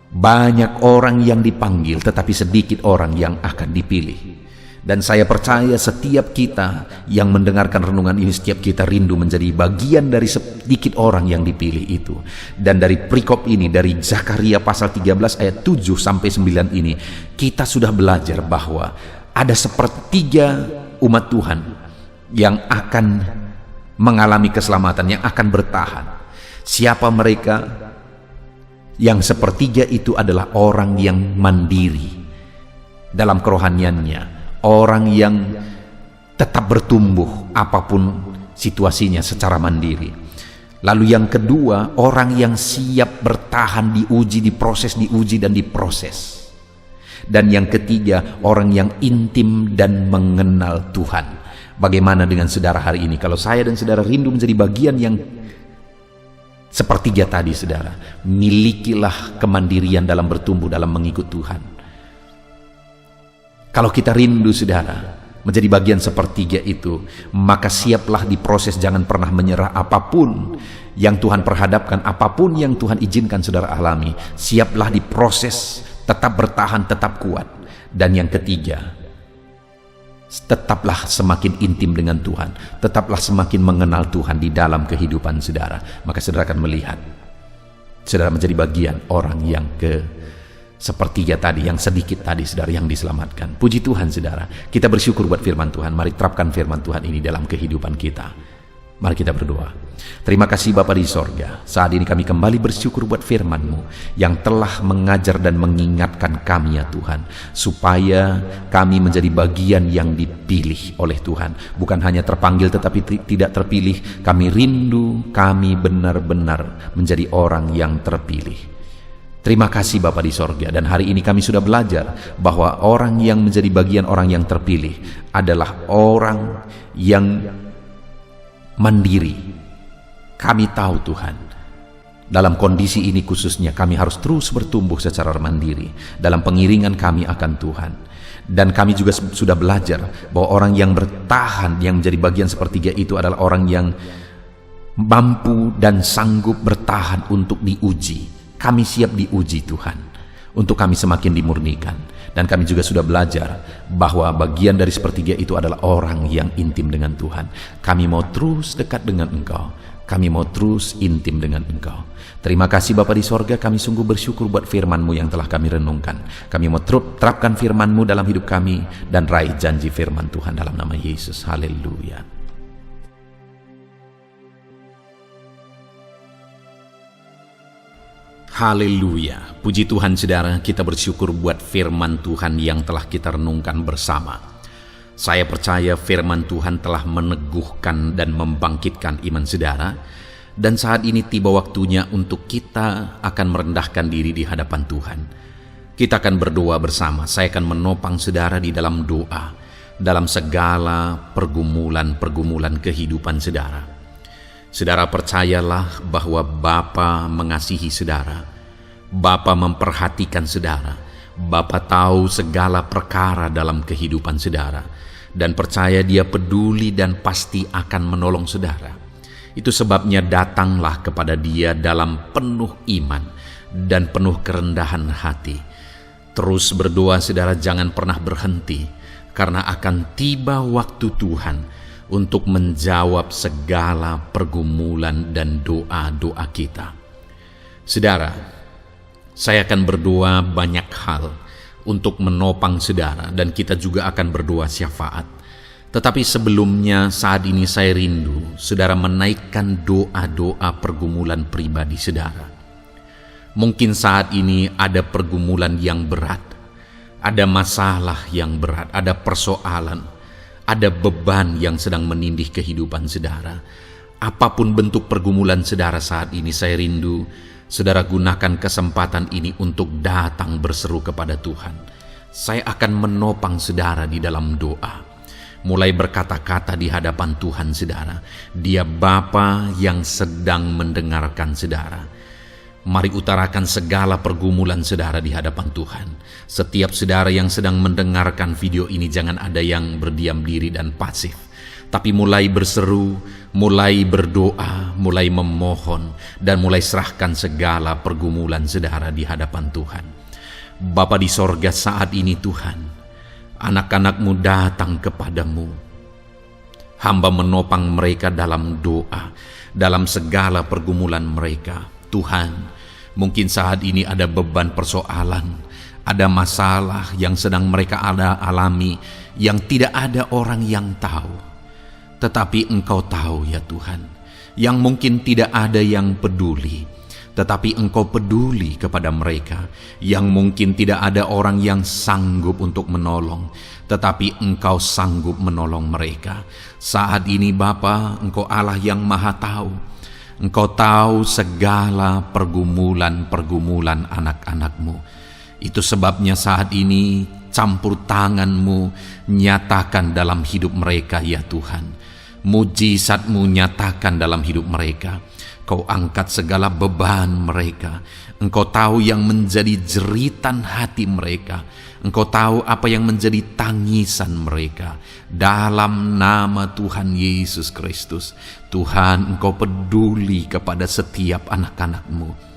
banyak orang yang dipanggil tetapi sedikit orang yang akan dipilih. Dan saya percaya setiap kita yang mendengarkan renungan ini, setiap kita rindu menjadi bagian dari sedikit orang yang dipilih itu. Dan dari perikop ini, dari Zakaria pasal 13 ayat 7 sampai 9 ini, kita sudah belajar bahwa ada sepertiga umat Tuhan yang akan mengalami keselamatan, yang akan bertahan. Siapa mereka? Yang sepertiga itu adalah orang yang mandiri dalam kerohaniannya, orang yang tetap bertumbuh apapun situasinya secara mandiri. Lalu yang kedua, orang yang siap bertahan, diuji, diproses, diuji dan diproses. Dan yang ketiga, orang yang intim dan mengenal Tuhan. Bagaimana dengan saudara hari ini? Kalau saya dan saudara rindu menjadi bagian yang sepertiga tadi saudara, milikilah kemandirian dalam bertumbuh, dalam mengikut Tuhan. Kalau kita rindu saudara menjadi bagian sepertiga itu, maka siaplah diproses, jangan pernah menyerah. Apapun yang Tuhan perhadapkan, apapun yang Tuhan izinkan saudara alami, siaplah diproses, tetap bertahan, tetap kuat. Dan yang ketiga, tetaplah semakin intim dengan Tuhan, tetaplah semakin mengenal Tuhan di dalam kehidupan saudara. Maka saudara akan melihat saudara menjadi bagian orang yang sepertiga tadi, yang sedikit tadi saudara, yang diselamatkan. Puji Tuhan saudara, kita bersyukur buat firman Tuhan. Mari terapkan firman Tuhan ini dalam kehidupan kita. Mari kita berdoa. Terima kasih Bapa di sorga, saat ini kami kembali bersyukur buat firman-Mu yang telah mengajar dan mengingatkan kami ya Tuhan, supaya kami menjadi bagian yang dipilih oleh Tuhan. Bukan hanya terpanggil tetapi tidak terpilih. Kami rindu, kami benar-benar menjadi orang yang terpilih. Terima kasih Bapa di sorga. Dan hari ini kami sudah belajar bahwa orang yang menjadi bagian orang yang terpilih adalah orang yang mandiri. Kami tahu Tuhan, dalam kondisi ini khususnya kami harus terus bertumbuh secara mandiri dalam pengiringan kami akan Tuhan. Dan kami juga sudah belajar bahwa orang yang bertahan, yang menjadi bagian sepertiga itu adalah orang yang mampu dan sanggup bertahan untuk diuji. Kami siap diuji Tuhan, untuk kami semakin dimurnikan. Dan kami juga sudah belajar bahwa bagian dari sepertiga itu adalah orang yang intim dengan Tuhan. Kami mau terus dekat dengan Engkau, kami mau terus intim dengan Engkau. Terima kasih Bapa di sorga, kami sungguh bersyukur buat firman-Mu yang telah kami renungkan. Kami mau terapkan firman-Mu dalam hidup kami dan raih janji firman Tuhan dalam nama Yesus. Haleluya. Haleluya. Puji Tuhan saudara, kita bersyukur buat firman Tuhan yang telah kita renungkan bersama. Saya percaya firman Tuhan telah meneguhkan dan membangkitkan iman saudara. Dan saat ini tiba waktunya untuk kita akan merendahkan diri di hadapan Tuhan. Kita akan berdoa bersama. Saya akan menopang saudara di dalam doa, dalam segala pergumulan-pergumulan kehidupan saudara. Saudara percayalah bahwa Bapa mengasihi saudara. Bapa memperhatikan saudara. Bapa tahu segala perkara dalam kehidupan saudara. Dan percaya Dia peduli dan pasti akan menolong saudara. Itu sebabnya datanglah kepada Dia dalam penuh iman dan penuh kerendahan hati. Terus berdoa saudara, jangan pernah berhenti, karena akan tiba waktu Tuhan untuk menjawab segala pergumulan dan doa-doa kita. Saudara, saya akan berdoa banyak hal untuk menopang saudara, dan kita juga akan berdoa syafaat. Tetapi sebelumnya saat ini saya rindu saudara menaikkan doa-doa pergumulan pribadi saudara. Mungkin saat ini ada pergumulan yang berat, ada masalah yang berat, ada persoalan, ada beban yang sedang menindih kehidupan saudara. Apapun bentuk pergumulan saudara saat ini, saya rindu saudara gunakan kesempatan ini untuk datang berseru kepada Tuhan. Saya akan menopang saudara di dalam doa. Mulai berkata-kata di hadapan Tuhan saudara. Dia Bapa yang sedang mendengarkan saudara. Mari utarakan segala pergumulan saudara di hadapan Tuhan. Setiap saudara yang sedang mendengarkan video ini, jangan ada yang berdiam diri dan pasif, tapi mulai berseru, mulai berdoa, mulai memohon, dan mulai serahkan segala pergumulan saudara di hadapan Tuhan. Bapa di sorga, saat ini Tuhan, anak-anak-Mu datang kepadamu. Hamba menopang mereka dalam doa, dalam segala pergumulan mereka. Tuhan, mungkin saat ini ada beban persoalan, ada masalah yang sedang mereka alami, yang tidak ada orang yang tahu. Tetapi Engkau tahu ya Tuhan, yang mungkin tidak ada yang peduli, tetapi Engkau peduli kepada mereka. Yang mungkin tidak ada orang yang sanggup untuk menolong, tetapi Engkau sanggup menolong mereka. Saat ini Bapa, Engkau Allah yang Maha Tahu. Engkau tahu segala pergumulan-pergumulan anak-anak-Mu. Itu sebabnya saat ini campur tangan-Mu nyatakan dalam hidup mereka ya Tuhan. Mujizat-Mu nyatakan dalam hidup mereka. Kau angkat segala beban mereka. Engkau tahu yang menjadi jeritan hati mereka. Engkau tahu apa yang menjadi tangisan mereka. Dalam nama Tuhan Yesus Kristus, Tuhan, Engkau peduli kepada setiap anak-anak-Mu.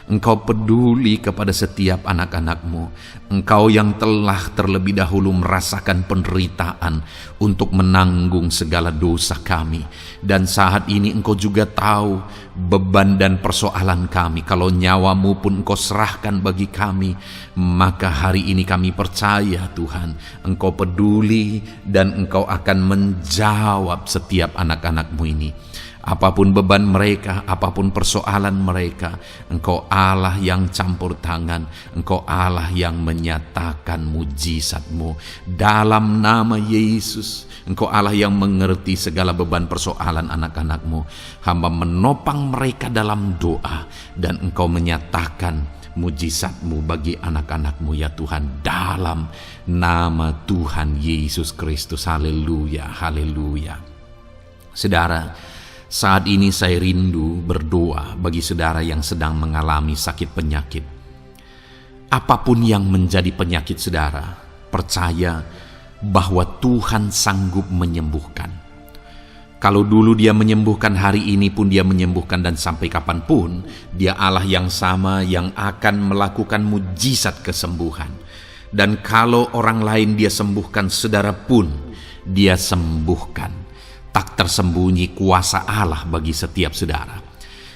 Engkau peduli kepada setiap anak-anak-Mu. Engkau yang telah terlebih dahulu merasakan penderitaan untuk menanggung segala dosa kami. Dan saat ini Engkau juga tahu beban dan persoalan kami. Kalau nyawa-Mu pun Engkau serahkan bagi kami, maka hari ini kami percaya Tuhan, Engkau peduli dan Engkau akan menjawab setiap anak-anak-Mu ini. Apapun beban mereka, apapun persoalan mereka, Engkau Allah yang campur tangan, Engkau Allah yang menyatakan mujizat-Mu. Dalam nama Yesus, Engkau Allah yang mengerti segala beban persoalan anak-anak-Mu. Hamba menopang mereka dalam doa, dan Engkau menyatakan mujizat-Mu bagi anak-anak-Mu ya Tuhan. Dalam nama Tuhan Yesus Kristus. Haleluya, haleluya. Saudara, saat ini saya rindu berdoa bagi saudara yang sedang mengalami sakit penyakit. Apapun yang menjadi penyakit saudara, percaya bahwa Tuhan sanggup menyembuhkan. Kalau dulu Dia menyembuhkan, hari ini pun Dia menyembuhkan, dan sampai kapanpun Dia Allah yang sama yang akan melakukan mujizat kesembuhan. Dan kalau orang lain Dia sembuhkan, saudara pun Dia sembuhkan. Tak tersembunyi kuasa Allah bagi setiap saudara.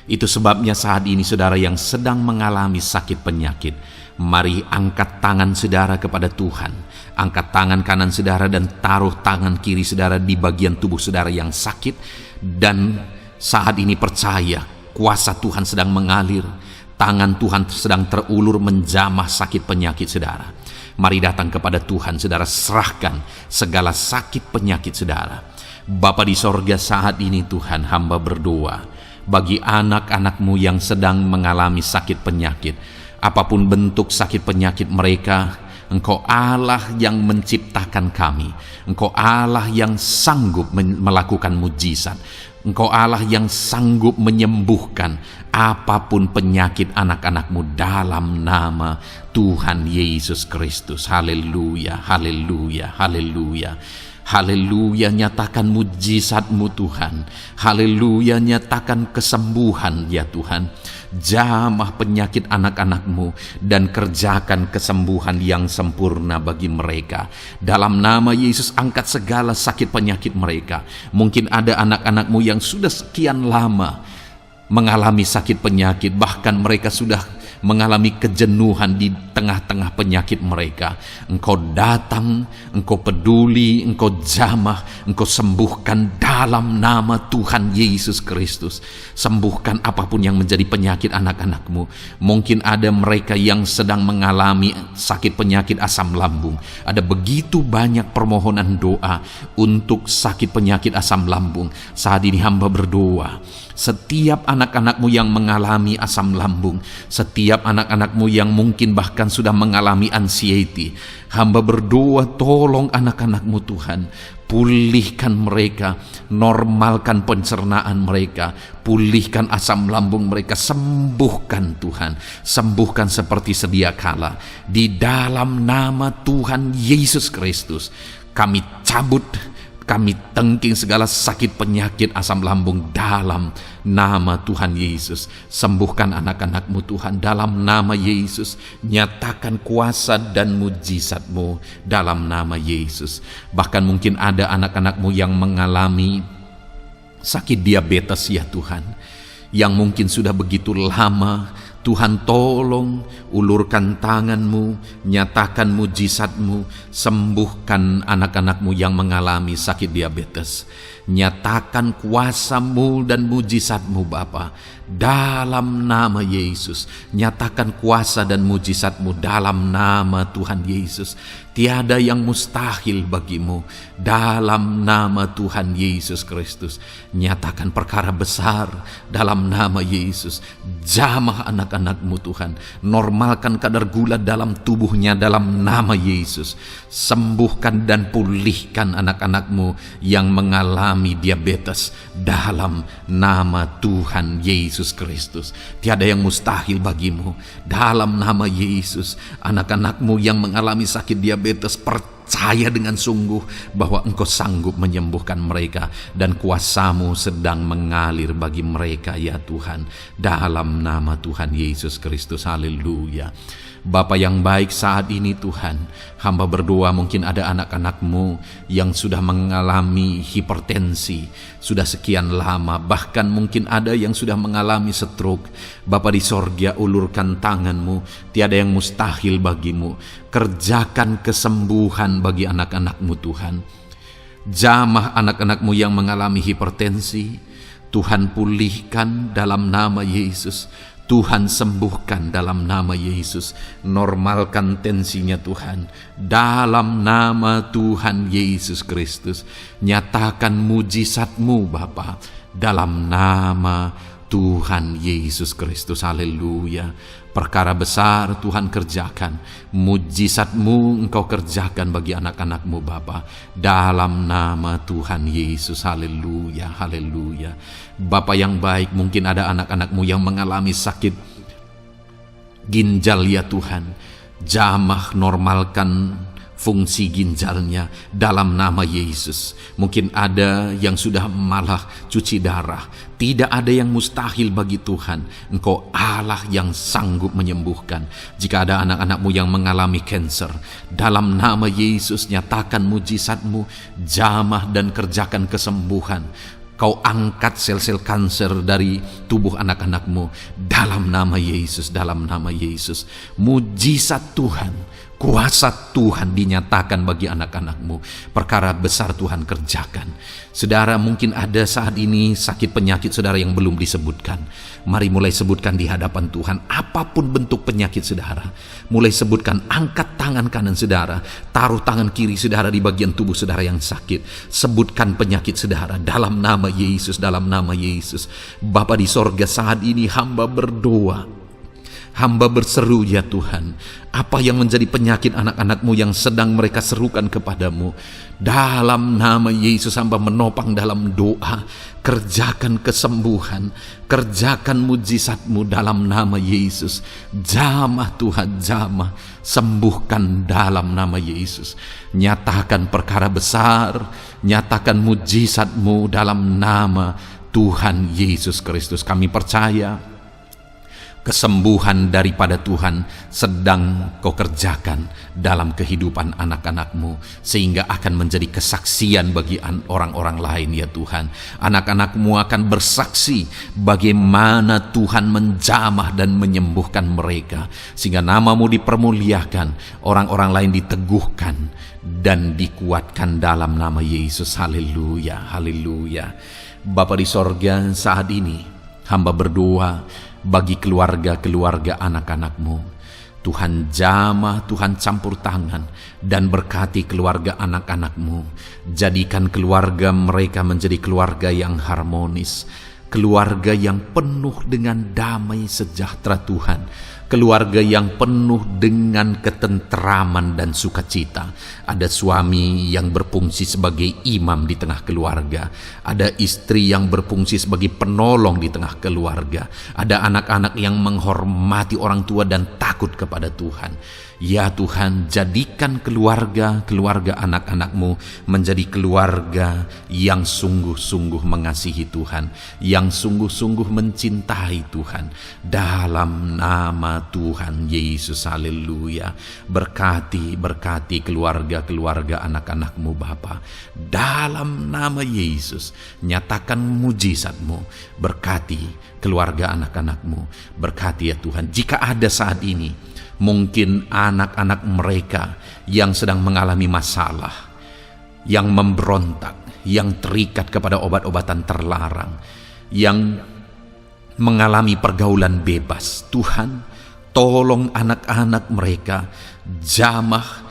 Itu sebabnya saat ini saudara yang sedang mengalami sakit penyakit, mari angkat tangan saudara kepada Tuhan. Angkat tangan kanan saudara dan taruh tangan kiri saudara di bagian tubuh saudara yang sakit. Dan saat ini percaya kuasa Tuhan sedang mengalir. tangan Tuhan sedang terulur menjamah sakit penyakit saudara. Mari datang kepada Tuhan saudara, serahkan segala sakit penyakit saudara. Bapa di sorga, saat ini Tuhan, hamba berdoa bagi anak-anak-Mu yang sedang mengalami sakit penyakit, apapun bentuk sakit penyakit mereka. Engkau Allah yang menciptakan kami, Engkau Allah yang sanggup melakukan mujizat, Engkau Allah yang sanggup menyembuhkan apapun penyakit anak-anak-Mu dalam nama Tuhan Yesus Kristus. Haleluya, haleluya, haleluya. Haleluya, nyatakan mujizat-Mu Tuhan. Haleluya, nyatakan kesembuhan ya Tuhan. Jamah penyakit anak-anak-Mu dan kerjakan kesembuhan yang sempurna bagi mereka. Dalam nama Yesus, angkat segala sakit penyakit mereka. Mungkin ada anak-anak-Mu yang sudah sekian lama mengalami sakit penyakit, bahkan mereka sudah mengalami kejenuhan di tengah-tengah penyakit mereka. Engkau datang, Engkau peduli, Engkau jamah, Engkau sembuhkan dalam nama Tuhan Yesus Kristus. Sembuhkan apapun yang menjadi penyakit anak-anak-Mu. Mungkin ada mereka yang sedang mengalami sakit penyakit asam lambung. Ada begitu banyak permohonan doa untuk sakit penyakit asam lambung. Saat ini hamba berdoa, setiap anak-anak-Mu yang mengalami asam lambung, setiap anak-anak-Mu yang mungkin bahkan sudah mengalami anxiety, hamba berdoa, tolong anak-anak-Mu Tuhan, pulihkan mereka, normalkan pencernaan mereka, pulihkan asam lambung mereka, sembuhkan Tuhan, sembuhkan seperti sedia kala. Di dalam nama Tuhan Yesus Kristus, kami cabut, kami tengking segala sakit penyakit asam lambung dalam nama Tuhan Yesus. Sembuhkan anak-anak-Mu Tuhan dalam nama Yesus. Nyatakan kuasa dan mujizat-Mu dalam nama Yesus. Bahkan mungkin ada anak-anak-Mu yang mengalami sakit diabetes ya Tuhan, yang mungkin sudah begitu lama. Tuhan tolong, ulurkan tangan-Mu, nyatakan mujizat-Mu, sembuhkan anak-anak-Mu yang mengalami sakit diabetes. Nyatakan kuasa-Mu dan mujizat-Mu Bapa dalam nama Yesus. Nyatakan kuasa dan mujizat-Mu dalam nama Tuhan Yesus. Tiada yang mustahil bagi-Mu dalam nama Tuhan Yesus Kristus. Nyatakan perkara besar dalam nama Yesus. Jamah anak-anak-Mu Tuhan, normalkan kadar gula dalam tubuhnya dalam nama Yesus. Sembuhkan dan pulihkan anak-anak-Mu yang mengalami diabetes dalam nama Tuhan Yesus Kristus. Tiada yang mustahil bagi-Mu dalam nama Yesus. Anak-anak-Mu yang mengalami sakit diabetes, percaya dengan sungguh bahwa Engkau sanggup menyembuhkan mereka dan kuasa-Mu sedang mengalir bagi mereka ya Tuhan, dalam nama Tuhan Yesus Kristus. Haleluya. Bapa yang baik, saat ini Tuhan, hamba berdoa mungkin ada anak-anak-Mu yang sudah mengalami hipertensi sudah sekian lama, bahkan mungkin ada yang sudah mengalami stroke. Bapa di sorga, ulurkan tangan-Mu, tiada yang mustahil bagi-Mu. Kerjakan kesembuhan bagi anak-anak-Mu Tuhan. Jamah anak-anak-Mu yang mengalami hipertensi, Tuhan pulihkan dalam nama Yesus. Tuhan sembuhkan dalam nama Yesus. Normalkan tensinya Tuhan dalam nama Tuhan Yesus Kristus. Nyatakan mujizat-Mu Bapa dalam nama Tuhan Yesus Kristus. Haleluya. Perkara besar Tuhan kerjakan, mujizat-Mu Engkau kerjakan bagi anak-anak-Mu Bapa dalam nama Tuhan Yesus. Haleluya, haleluya. Bapa yang baik, mungkin ada anak-anak-Mu yang mengalami sakit ginjal ya Tuhan. Jamah, normalkan fungsi ginjalnya dalam nama Yesus. Mungkin ada yang sudah malah cuci darah. Tidak ada yang mustahil bagi Tuhan. Engkau Allah yang sanggup menyembuhkan. Jika ada anak-anak-Mu yang mengalami kanker, dalam nama Yesus nyatakan mujizat-Mu, jamah dan kerjakan kesembuhan. Kau angkat sel-sel kanker dari tubuh anak-anak-Mu dalam nama Yesus, dalam nama Yesus. Mujizat Tuhan, Kuasa Tuhan dinyatakan bagi anak-anak-Mu. Perkara besar Tuhan kerjakan. Saudara, mungkin ada saat ini sakit penyakit saudara yang belum disebutkan. Mari mulai sebutkan di hadapan Tuhan. Apapun bentuk penyakit saudara, mulai sebutkan. Angkat tangan kanan saudara, taruh tangan kiri saudara di bagian tubuh saudara yang sakit. Sebutkan penyakit saudara dalam nama Yesus, dalam nama Yesus. Bapa di sorga, saat ini hamba berdoa, hamba berseru, ya Tuhan, apa yang menjadi penyakit anak-anak-Mu yang sedang mereka serukan kepadamu, dalam nama Yesus hamba menopang dalam doa. Kerjakan kesembuhan, kerjakan mujizat-Mu dalam nama Yesus. Jamah Tuhan, jamah, sembuhkan dalam nama Yesus. Nyatakan perkara besar, nyatakan mujizat-Mu dalam nama Tuhan Yesus Kristus. Kami percaya kesembuhan daripada Tuhan sedang Kau kerjakan dalam kehidupan anak-anak-Mu, sehingga akan menjadi kesaksian bagi orang-orang lain, ya Tuhan. Anak-anak-Mu akan bersaksi bagaimana Tuhan menjamah dan menyembuhkan mereka, sehingga nama-Mu dipermuliakan, orang-orang lain diteguhkan dan dikuatkan dalam nama Yesus. Haleluya, haleluya. Bapa di sorga, saat ini hamba berdoa bagi keluarga-keluarga anak-anak-Mu. Tuhan jamah, Tuhan campur tangan dan berkati keluarga anak-anak-Mu. Jadikan keluarga mereka menjadi keluarga yang harmonis, keluarga yang penuh dengan damai sejahtera Tuhan, keluarga yang penuh dengan ketentraman dan sukacita. Ada suami yang berfungsi sebagai imam di tengah keluarga, ada istri yang berfungsi sebagai penolong di tengah keluarga, ada anak-anak yang menghormati orang tua dan takut kepada Tuhan. Ya Tuhan, jadikan keluarga anak-anak-Mu menjadi keluarga yang sungguh-sungguh mengasihi Tuhan, yang sungguh-sungguh mencintai Tuhan. Dalam nama Tuhan Yesus, haleluya. Berkati keluarga anak-anak-Mu Bapa. Dalam nama Yesus, nyatakan mujizat-Mu. Berkati keluarga anak-anak-Mu. Berkati ya Tuhan. Jika ada saat ini mungkin anak-anak mereka yang sedang mengalami masalah, yang memberontak, yang terikat kepada obat-obatan terlarang, yang mengalami pergaulan bebas, Tuhan, tolong anak-anak mereka, jamah,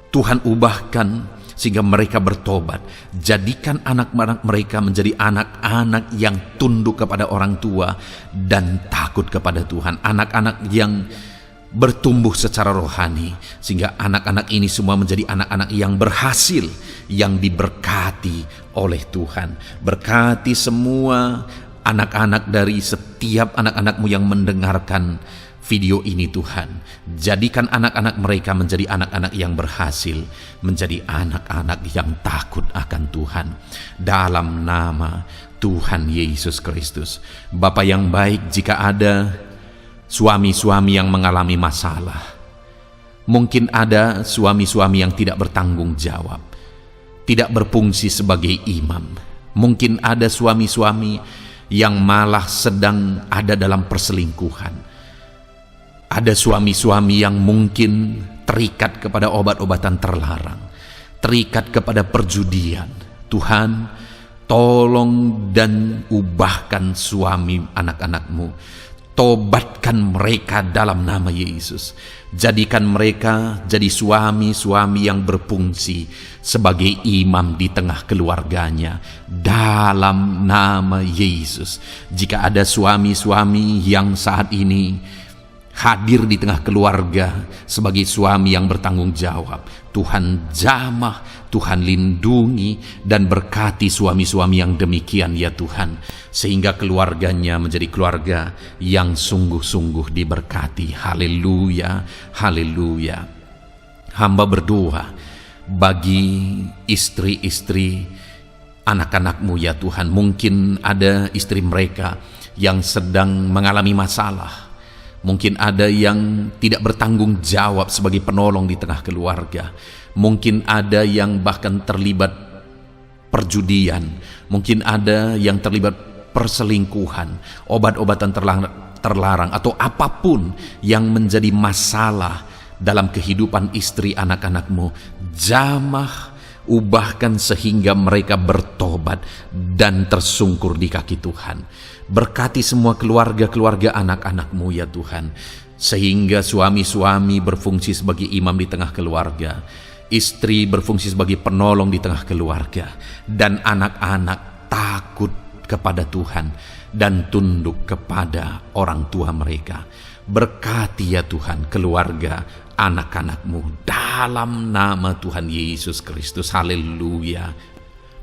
Tuhan ubahkan sehingga mereka bertobat. Jadikan anak-anak mereka menjadi anak-anak yang tunduk kepada orang tua dan takut kepada Tuhan. Anak-anak yang bertumbuh secara rohani, sehingga anak-anak ini semua menjadi anak-anak yang berhasil, yang diberkati oleh Tuhan. Berkati semua anak-anak dari setiap anak-anak-Mu yang mendengarkan video ini Tuhan. Jadikan anak-anak mereka menjadi anak-anak yang berhasil, menjadi anak-anak yang takut akan Tuhan. Dalam nama Tuhan Yesus Kristus. Bapa yang baik, jika ada suami-suami yang mengalami masalah, mungkin ada suami-suami yang tidak bertanggung jawab, tidak berfungsi sebagai imam, mungkin ada suami-suami yang malah sedang ada dalam perselingkuhan, ada suami-suami yang mungkin terikat kepada obat-obatan terlarang, terikat kepada perjudian. Tuhan, tolong dan ubahkan suami anak-anak-Mu. Tobatkan mereka dalam nama Yesus. Jadikan mereka jadi suami-suami yang berfungsi sebagai imam di tengah keluarganya. Dalam nama Yesus. Jika ada suami-suami yang saat ini hadir di tengah keluarga sebagai suami yang bertanggung jawab, Tuhan jamah, Tuhan lindungi dan berkati suami-suami yang demikian ya Tuhan, sehingga keluarganya menjadi keluarga yang sungguh-sungguh diberkati. Haleluya, haleluya. Hamba berdoa bagi istri-istri anak-anak-Mu ya Tuhan. Mungkin ada istri mereka yang sedang mengalami masalah, mungkin ada yang tidak bertanggung jawab sebagai penolong di tengah keluarga. Mungkin ada yang bahkan terlibat perjudian. Mungkin ada yang terlibat perselingkuhan, obat-obatan terlarang, atau apapun yang menjadi masalah dalam kehidupan istri anak-anakmu. Jamah, ubahkan sehingga mereka bertobat dan tersungkur di kaki Tuhan. Berkati semua keluarga-keluarga anak-anakmu ya Tuhan, sehingga suami-suami berfungsi sebagai imam di tengah keluarga, istri berfungsi sebagai penolong di tengah keluarga, dan anak-anak takut kepada Tuhan dan tunduk kepada orang tua mereka. Berkati ya Tuhan keluarga anak-anakmu dalam nama Tuhan Yesus Kristus. Haleluya.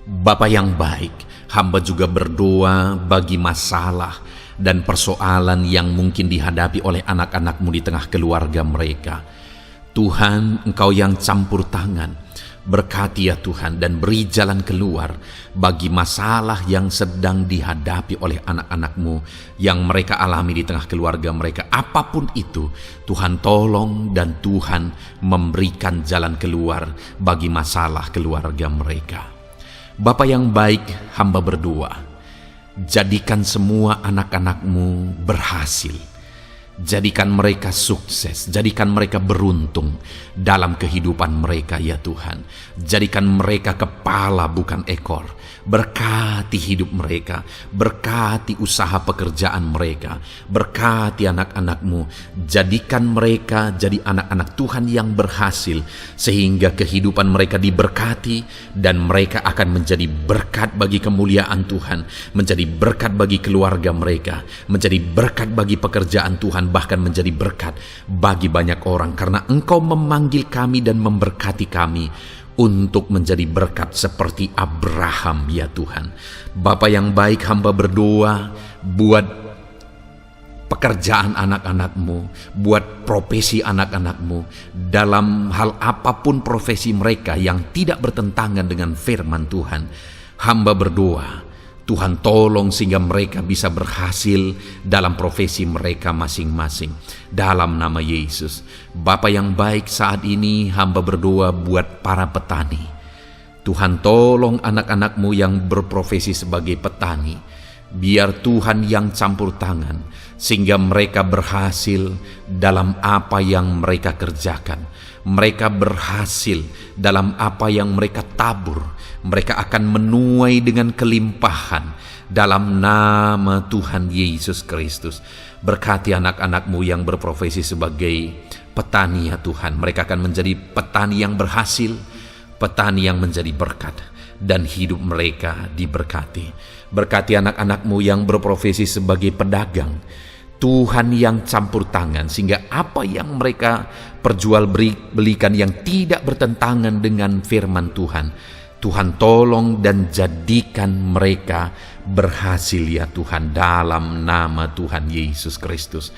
Bapa yang baik, hamba juga berdoa bagi masalah dan persoalan yang mungkin dihadapi oleh anak-anakmu di tengah keluarga mereka. Tuhan, Engkau yang campur tangan, berkati ya Tuhan dan beri jalan keluar bagi masalah yang sedang dihadapi oleh anak-anakmu yang mereka alami di tengah keluarga mereka. Apapun itu, Tuhan tolong dan Tuhan memberikan jalan keluar bagi masalah keluarga mereka. Bapa yang baik, hamba berdoa, jadikan semua anak-anakmu berhasil. Jadikan mereka sukses, jadikan mereka beruntung dalam kehidupan mereka ya Tuhan. Jadikan mereka kepala bukan ekor. Berkati hidup mereka, berkati usaha pekerjaan mereka, berkati anak-anakmu. Jadikan mereka jadi anak-anak Tuhan yang berhasil, sehingga kehidupan mereka diberkati dan mereka akan menjadi berkat bagi kemuliaan Tuhan, menjadi berkat bagi keluarga mereka, menjadi berkat bagi pekerjaan Tuhan, bahkan menjadi berkat bagi banyak orang, karena Engkau memanggil kami dan memberkati kami untuk menjadi berkat seperti Abraham ya Tuhan. Bapa yang baik, hamba berdoa buat pekerjaan anak-anakmu, buat profesi anak-anakmu, dalam hal apapun profesi mereka yang tidak bertentangan dengan firman Tuhan. Hamba berdoa Tuhan tolong sehingga mereka bisa berhasil dalam profesi mereka masing-masing. Dalam nama Yesus. Bapa yang baik, saat ini hamba berdoa buat para petani. Tuhan tolong anak-anakmu yang berprofesi sebagai petani. Biar Tuhan yang campur tangan sehingga mereka berhasil dalam apa yang mereka kerjakan. Mereka berhasil dalam apa yang mereka tabur. Mereka akan menuai dengan kelimpahan dalam nama Tuhan Yesus Kristus. Berkati anak-anakmu yang berprofesi sebagai petani ya Tuhan. Mereka akan menjadi petani yang berhasil, petani yang menjadi berkat, dan hidup mereka diberkati. Berkati anak-anakmu yang berprofesi sebagai pedagang. Tuhan yang campur tangan sehingga apa yang mereka perjualbelikan yang tidak bertentangan dengan firman Tuhan, Tuhan tolong dan jadikan mereka berhasil ya Tuhan, dalam nama Tuhan Yesus Kristus.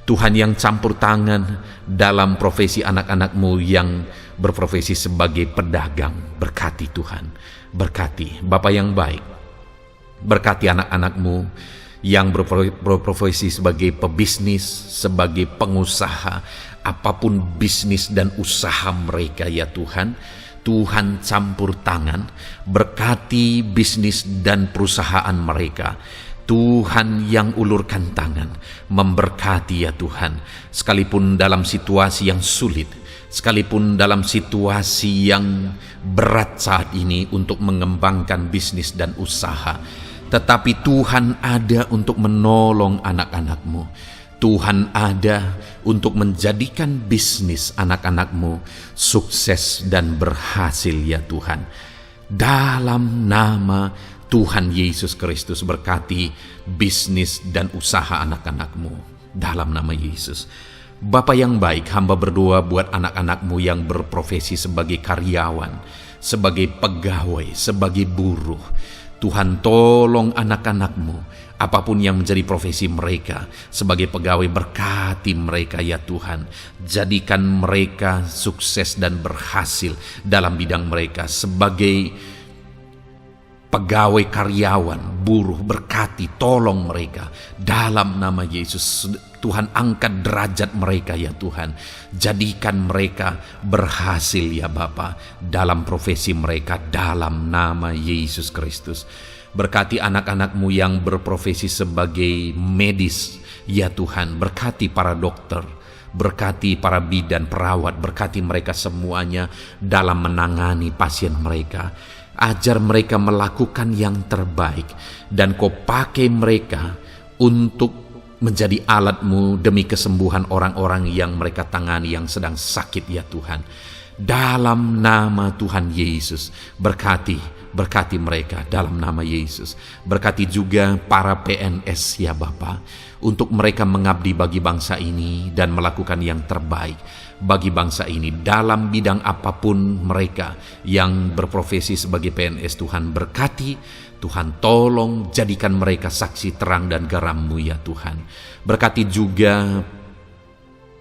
Tuhan yang campur tangan dalam profesi anak-anakmu yang berprofesi sebagai pedagang. Berkati Tuhan, berkati Bapa yang baik. Berkati anak-anakmu yang berprofesi sebagai pebisnis, sebagai pengusaha, apapun bisnis dan usaha mereka ya Tuhan. Tuhan campur tangan, berkati bisnis dan perusahaan mereka. Tuhan yang ulurkan tangan, memberkati ya Tuhan. Sekalipun dalam situasi yang sulit, sekalipun dalam situasi yang berat saat ini untuk mengembangkan bisnis dan usaha, tetapi Tuhan ada untuk menolong anak-anakmu. Tuhan ada untuk menjadikan bisnis anak-anakmu sukses dan berhasil ya Tuhan. Dalam nama Tuhan Yesus Kristus, berkati bisnis dan usaha anak-anakmu. Dalam nama Yesus. Bapa yang baik, hamba berdoa buat anak-anakmu yang berprofesi sebagai karyawan, sebagai pegawai, sebagai buruh. Tuhan tolong anak-anakmu, apapun yang menjadi profesi mereka, sebagai pegawai berkati mereka ya Tuhan. Jadikan mereka sukses dan berhasil dalam bidang mereka. Sebagai pegawai karyawan, buruh, berkati, tolong mereka. Dalam nama Yesus, Tuhan angkat derajat mereka ya Tuhan. Jadikan mereka berhasil ya Bapa dalam profesi mereka, dalam nama Yesus Kristus. Berkati anak-anakmu yang berprofesi sebagai medis ya Tuhan. Berkati para dokter, Berkati para bidan, perawat, berkati mereka semuanya dalam menangani pasien mereka. Ajar mereka melakukan yang terbaik, dan Kau pakai mereka untuk menjadi alat-Mu demi kesembuhan orang-orang yang mereka tangani yang sedang sakit ya Tuhan. Dalam nama Tuhan Yesus, berkati mereka dalam nama Yesus. Berkati juga para PNS ya Bapa, untuk mereka mengabdi bagi bangsa ini dan melakukan yang terbaik bagi bangsa ini dalam bidang apapun mereka yang berprofesi sebagai PNS. Tuhan berkati, Tuhan tolong jadikan mereka saksi terang dan garam-Mu ya Tuhan. Berkati juga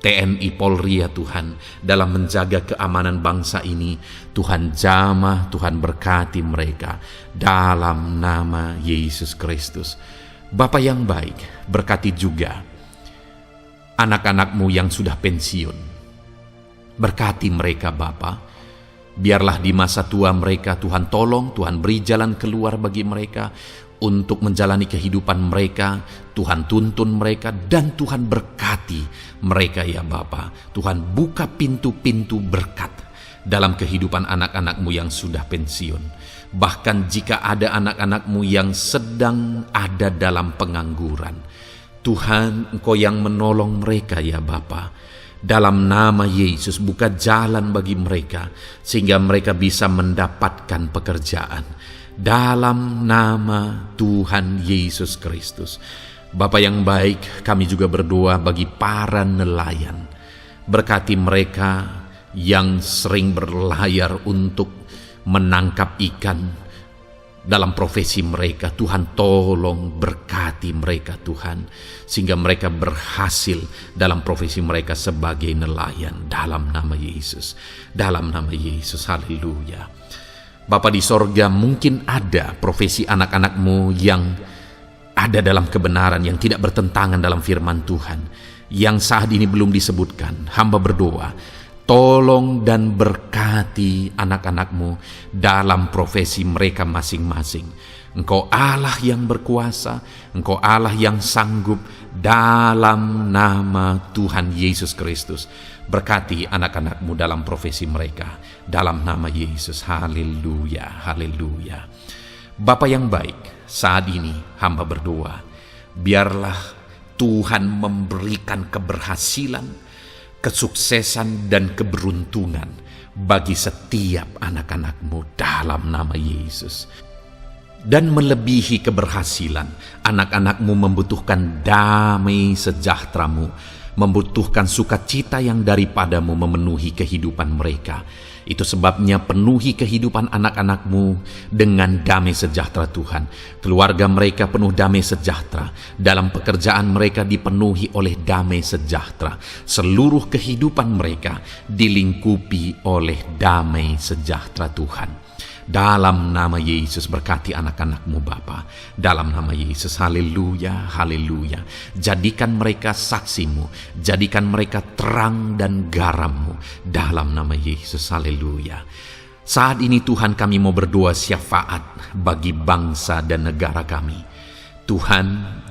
TNI Polri ya Tuhan dalam menjaga keamanan bangsa ini. Tuhan jamah, Tuhan berkati mereka dalam nama Yesus Kristus. Bapa yang baik, berkati juga anak-anak-Mu yang sudah pensiun. Berkati mereka Bapa. Biarlah di masa tua mereka Tuhan tolong, Tuhan beri jalan keluar bagi mereka untuk menjalani kehidupan mereka. Tuhan tuntun mereka dan Tuhan berkati mereka ya Bapa. Tuhan buka pintu-pintu berkat dalam kehidupan anak-anak-Mu yang sudah pensiun. Bahkan jika ada anak-anak-Mu yang sedang ada dalam pengangguran, Tuhan Engkau yang menolong mereka ya Bapa. Dalam nama Yesus buka jalan bagi mereka sehingga mereka bisa mendapatkan pekerjaan. Dalam nama Tuhan Yesus Kristus. Bapa yang baik, kami juga berdoa bagi para nelayan. Berkati mereka yang sering berlayar untuk menangkap ikan dalam profesi mereka. Tuhan tolong berkati mereka Tuhan, sehingga mereka berhasil dalam profesi mereka sebagai nelayan. Dalam nama Yesus, dalam nama Yesus, haleluya. Bapa di sorga, mungkin ada profesi anak-anak-Mu yang ada dalam kebenaran, yang tidak bertentangan dalam firman Tuhan, yang saat ini belum disebutkan. Hamba berdoa, tolong dan berkati anak-anak-Mu dalam profesi mereka masing-masing. Engkau Allah yang berkuasa, Engkau Allah yang sanggup. Dalam nama Tuhan Yesus Kristus, berkati anak-anak-Mu dalam profesi mereka. Dalam nama Yesus, haleluya, haleluya. Bapa yang baik, saat ini hamba berdoa, biarlah Tuhan memberikan keberhasilan, kesuksesan dan keberuntungan bagi setiap anak-anak-Mu dalam nama Yesus. Dan melebihi keberhasilan, anak-anak-Mu membutuhkan damai sejahtera-Mu, membutuhkan sukacita yang daripada-Mu memenuhi kehidupan mereka. Itu sebabnya penuhi kehidupan anak-anak-Mu dengan damai sejahtera Tuhan. Keluarga mereka penuh damai sejahtera. Dalam pekerjaan mereka dipenuhi oleh damai sejahtera. Seluruh kehidupan mereka dilingkupi oleh damai sejahtera Tuhan. Dalam nama Yesus, berkati anak-anak-Mu Bapa. Dalam nama Yesus, haleluya, haleluya. Jadikan mereka saksi-Mu, jadikan mereka terang dan garam-Mu. Dalam nama Yesus, haleluya. Saat ini Tuhan, kami mau berdoa syafaat bagi bangsa dan negara kami. Tuhan,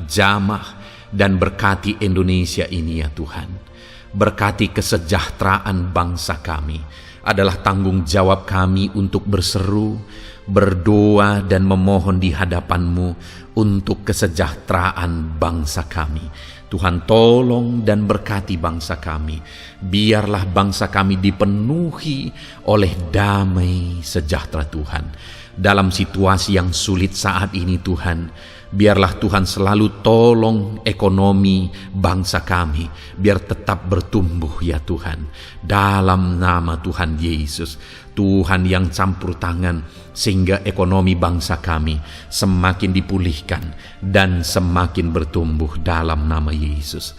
jamah dan berkati Indonesia ini ya Tuhan. Berkati kesejahteraan bangsa kami. Adalah tanggung jawab kami untuk berseru, berdoa dan memohon di hadapan-Mu untuk kesejahteraan bangsa kami. Tuhan tolong dan berkati bangsa kami. Biarlah bangsa kami dipenuhi oleh damai sejahtera Tuhan. Dalam situasi yang sulit saat ini Tuhan, biarlah Tuhan selalu tolong ekonomi bangsa kami, biar tetap bertumbuh ya Tuhan. Dalam nama Tuhan Yesus, Tuhan yang campur tangan, sehingga ekonomi bangsa kami semakin dipulihkan dan semakin bertumbuh dalam nama Yesus.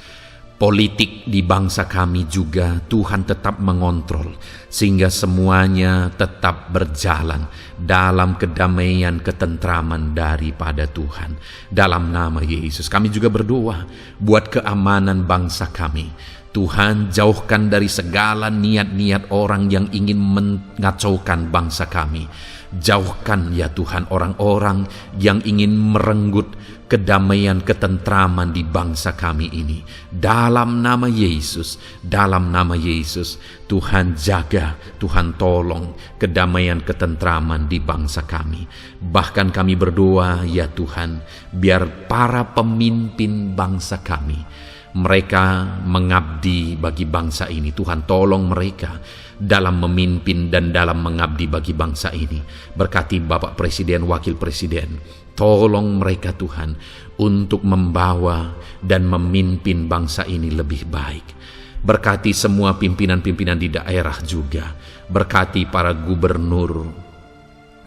Politik di bangsa kami juga Tuhan tetap mengontrol, sehingga semuanya tetap berjalan dalam kedamaian, ketentraman daripada Tuhan. Dalam nama Yesus kami juga berdoa buat keamanan bangsa kami. Tuhan, jauhkan dari segala niat-niat orang yang ingin mengacaukan bangsa kami. Jauhkan ya Tuhan orang-orang yang ingin merenggut kedamaian, ketentraman di bangsa kami ini. Dalam nama Yesus, dalam nama Yesus, Tuhan jaga, Tuhan tolong kedamaian, ketentraman di bangsa kami. Bahkan kami berdoa ya Tuhan, biar para pemimpin bangsa kami, mereka mengabdi bagi bangsa ini. Tuhan tolong mereka dalam memimpin dan dalam mengabdi bagi bangsa ini. Berkati Bapak Presiden, Wakil Presiden, tolong mereka Tuhan untuk membawa dan memimpin bangsa ini lebih baik. Berkati semua pimpinan-pimpinan di daerah juga. Berkati para gubernur,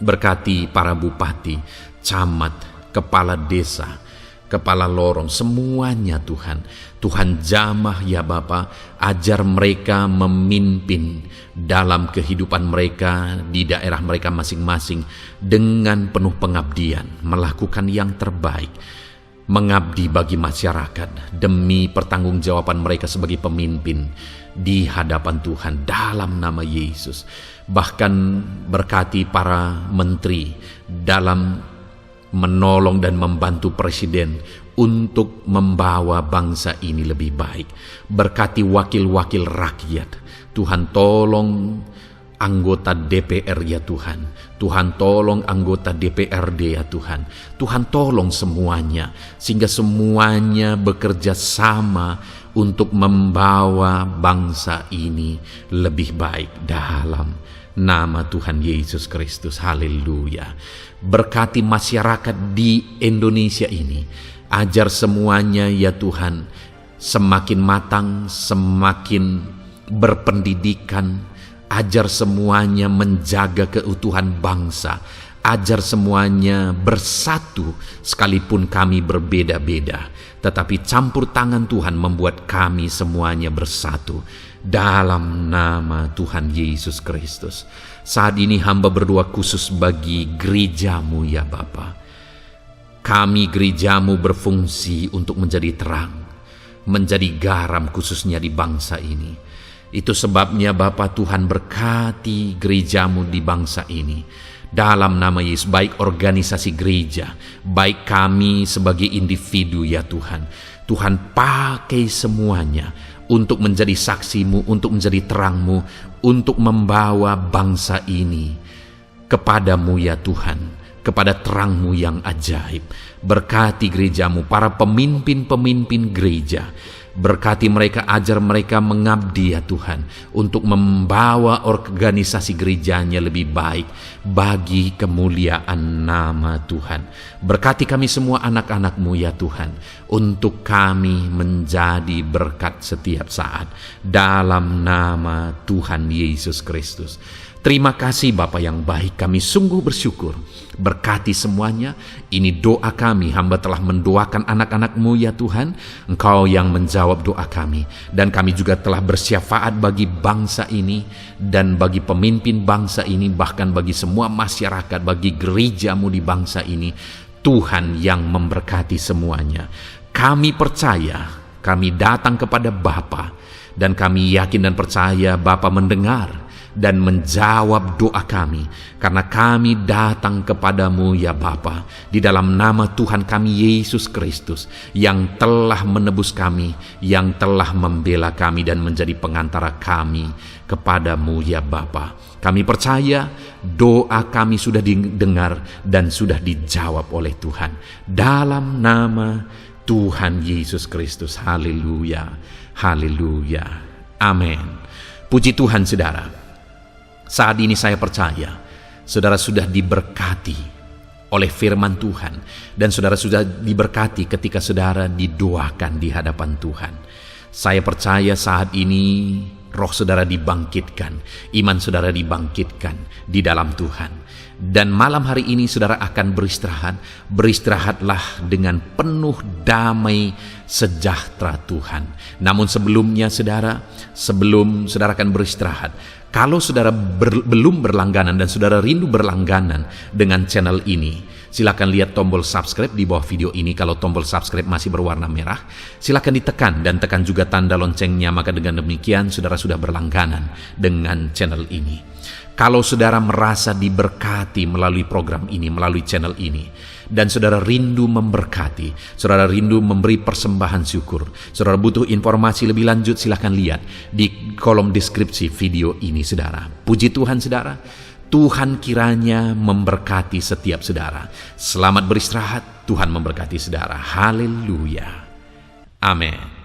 berkati para bupati, camat, kepala desa, kepala lorong, semuanya Tuhan. Tuhan jamah ya Bapa, ajar mereka memimpin dalam kehidupan mereka di daerah mereka masing-masing dengan penuh pengabdian, melakukan yang terbaik, mengabdi bagi masyarakat demi pertanggungjawaban mereka sebagai pemimpin di hadapan Tuhan dalam nama Yesus. Bahkan berkati para menteri dalam menolong dan membantu presiden untuk membawa bangsa ini lebih baik. Berkati wakil-wakil rakyat. Tuhan tolong anggota DPR ya Tuhan. Tuhan tolong anggota DPRD ya Tuhan. Tuhan tolong semuanya, sehingga semuanya bekerja sama untuk membawa bangsa ini lebih baik dalam nama Tuhan Yesus Kristus. Haleluya. Berkati masyarakat di Indonesia ini. Ajar semuanya ya Tuhan semakin matang, semakin berpendidikan. Ajar semuanya menjaga keutuhan bangsa. Ajar semuanya bersatu sekalipun kami berbeda-beda. Tetapi campur tangan Tuhan membuat kami semuanya bersatu. Dalam nama Tuhan Yesus Kristus. Saat ini hamba berdoa khusus bagi gerejamu ya Bapa. Kami gerejamu berfungsi untuk menjadi terang, menjadi garam khususnya di bangsa ini. Itu sebabnya Bapa Tuhan berkati gerejamu di bangsa ini. Dalam nama Yesus, baik organisasi gereja, baik kami sebagai individu ya Tuhan. Tuhan pakai semuanya untuk menjadi saksimu, untuk menjadi terangmu, untuk membawa bangsa ini kepadamu ya Tuhan, kepada terangmu yang ajaib. Berkati gerejamu, para pemimpin-pemimpin gereja. Berkati mereka, ajar mereka mengabdi ya Tuhan, untuk membawa organisasi gerejanya lebih baik bagi kemuliaan nama Tuhan. Berkati kami semua anak-anak-Mu ya Tuhan, untuk kami menjadi berkat setiap saat. Dalam nama Tuhan Yesus Kristus. Terima kasih Bapa yang baik, kami sungguh bersyukur. Berkati semuanya, ini doa kami, hamba telah mendoakan anak-anak-Mu ya Tuhan, Engkau yang menjawab doa kami. Dan kami juga telah bersyafaat bagi bangsa ini, dan bagi pemimpin bangsa ini, bahkan bagi semua masyarakat, bagi gerejamu di bangsa ini. Tuhan yang memberkati semuanya. Kami percaya, kami datang kepada Bapa, dan kami yakin dan percaya Bapa mendengar dan menjawab doa kami, karena kami datang kepadamu ya Bapa, di dalam nama Tuhan kami Yesus Kristus, yang telah menebus kami, yang telah membela kami dan menjadi pengantara kami kepadamu ya Bapa. Kami percaya doa kami sudah didengar dan sudah dijawab oleh Tuhan, dalam nama Tuhan Yesus Kristus. Haleluya, haleluya, amin. Puji Tuhan saudara. Saat ini saya percaya saudara sudah diberkati oleh firman Tuhan, dan saudara sudah diberkati ketika saudara didoakan di hadapan Tuhan. Saya percaya saat ini roh saudara dibangkitkan, iman saudara dibangkitkan di dalam Tuhan. Dan malam hari ini saudara akan beristirahat. Beristirahatlah dengan penuh damai sejahtera Tuhan. Namun sebelumnya saudara, sebelum saudara akan beristirahat, kalau saudara belum berlangganan dan saudara rindu berlangganan dengan channel ini, Silakan lihat tombol subscribe di bawah video ini. Kalau tombol subscribe masih berwarna merah, silakan ditekan dan tekan juga tanda loncengnya. Maka dengan demikian saudara sudah berlangganan dengan channel ini. Kalau saudara merasa diberkati melalui program ini, melalui channel ini, dan saudara rindu memberkati, saudara rindu memberi persembahan syukur, saudara butuh informasi lebih lanjut, silahkan lihat di kolom deskripsi video ini, saudara. Puji Tuhan, saudara. Tuhan kiranya memberkati setiap saudara. Selamat beristirahat. Tuhan memberkati saudara. Haleluya. Amin.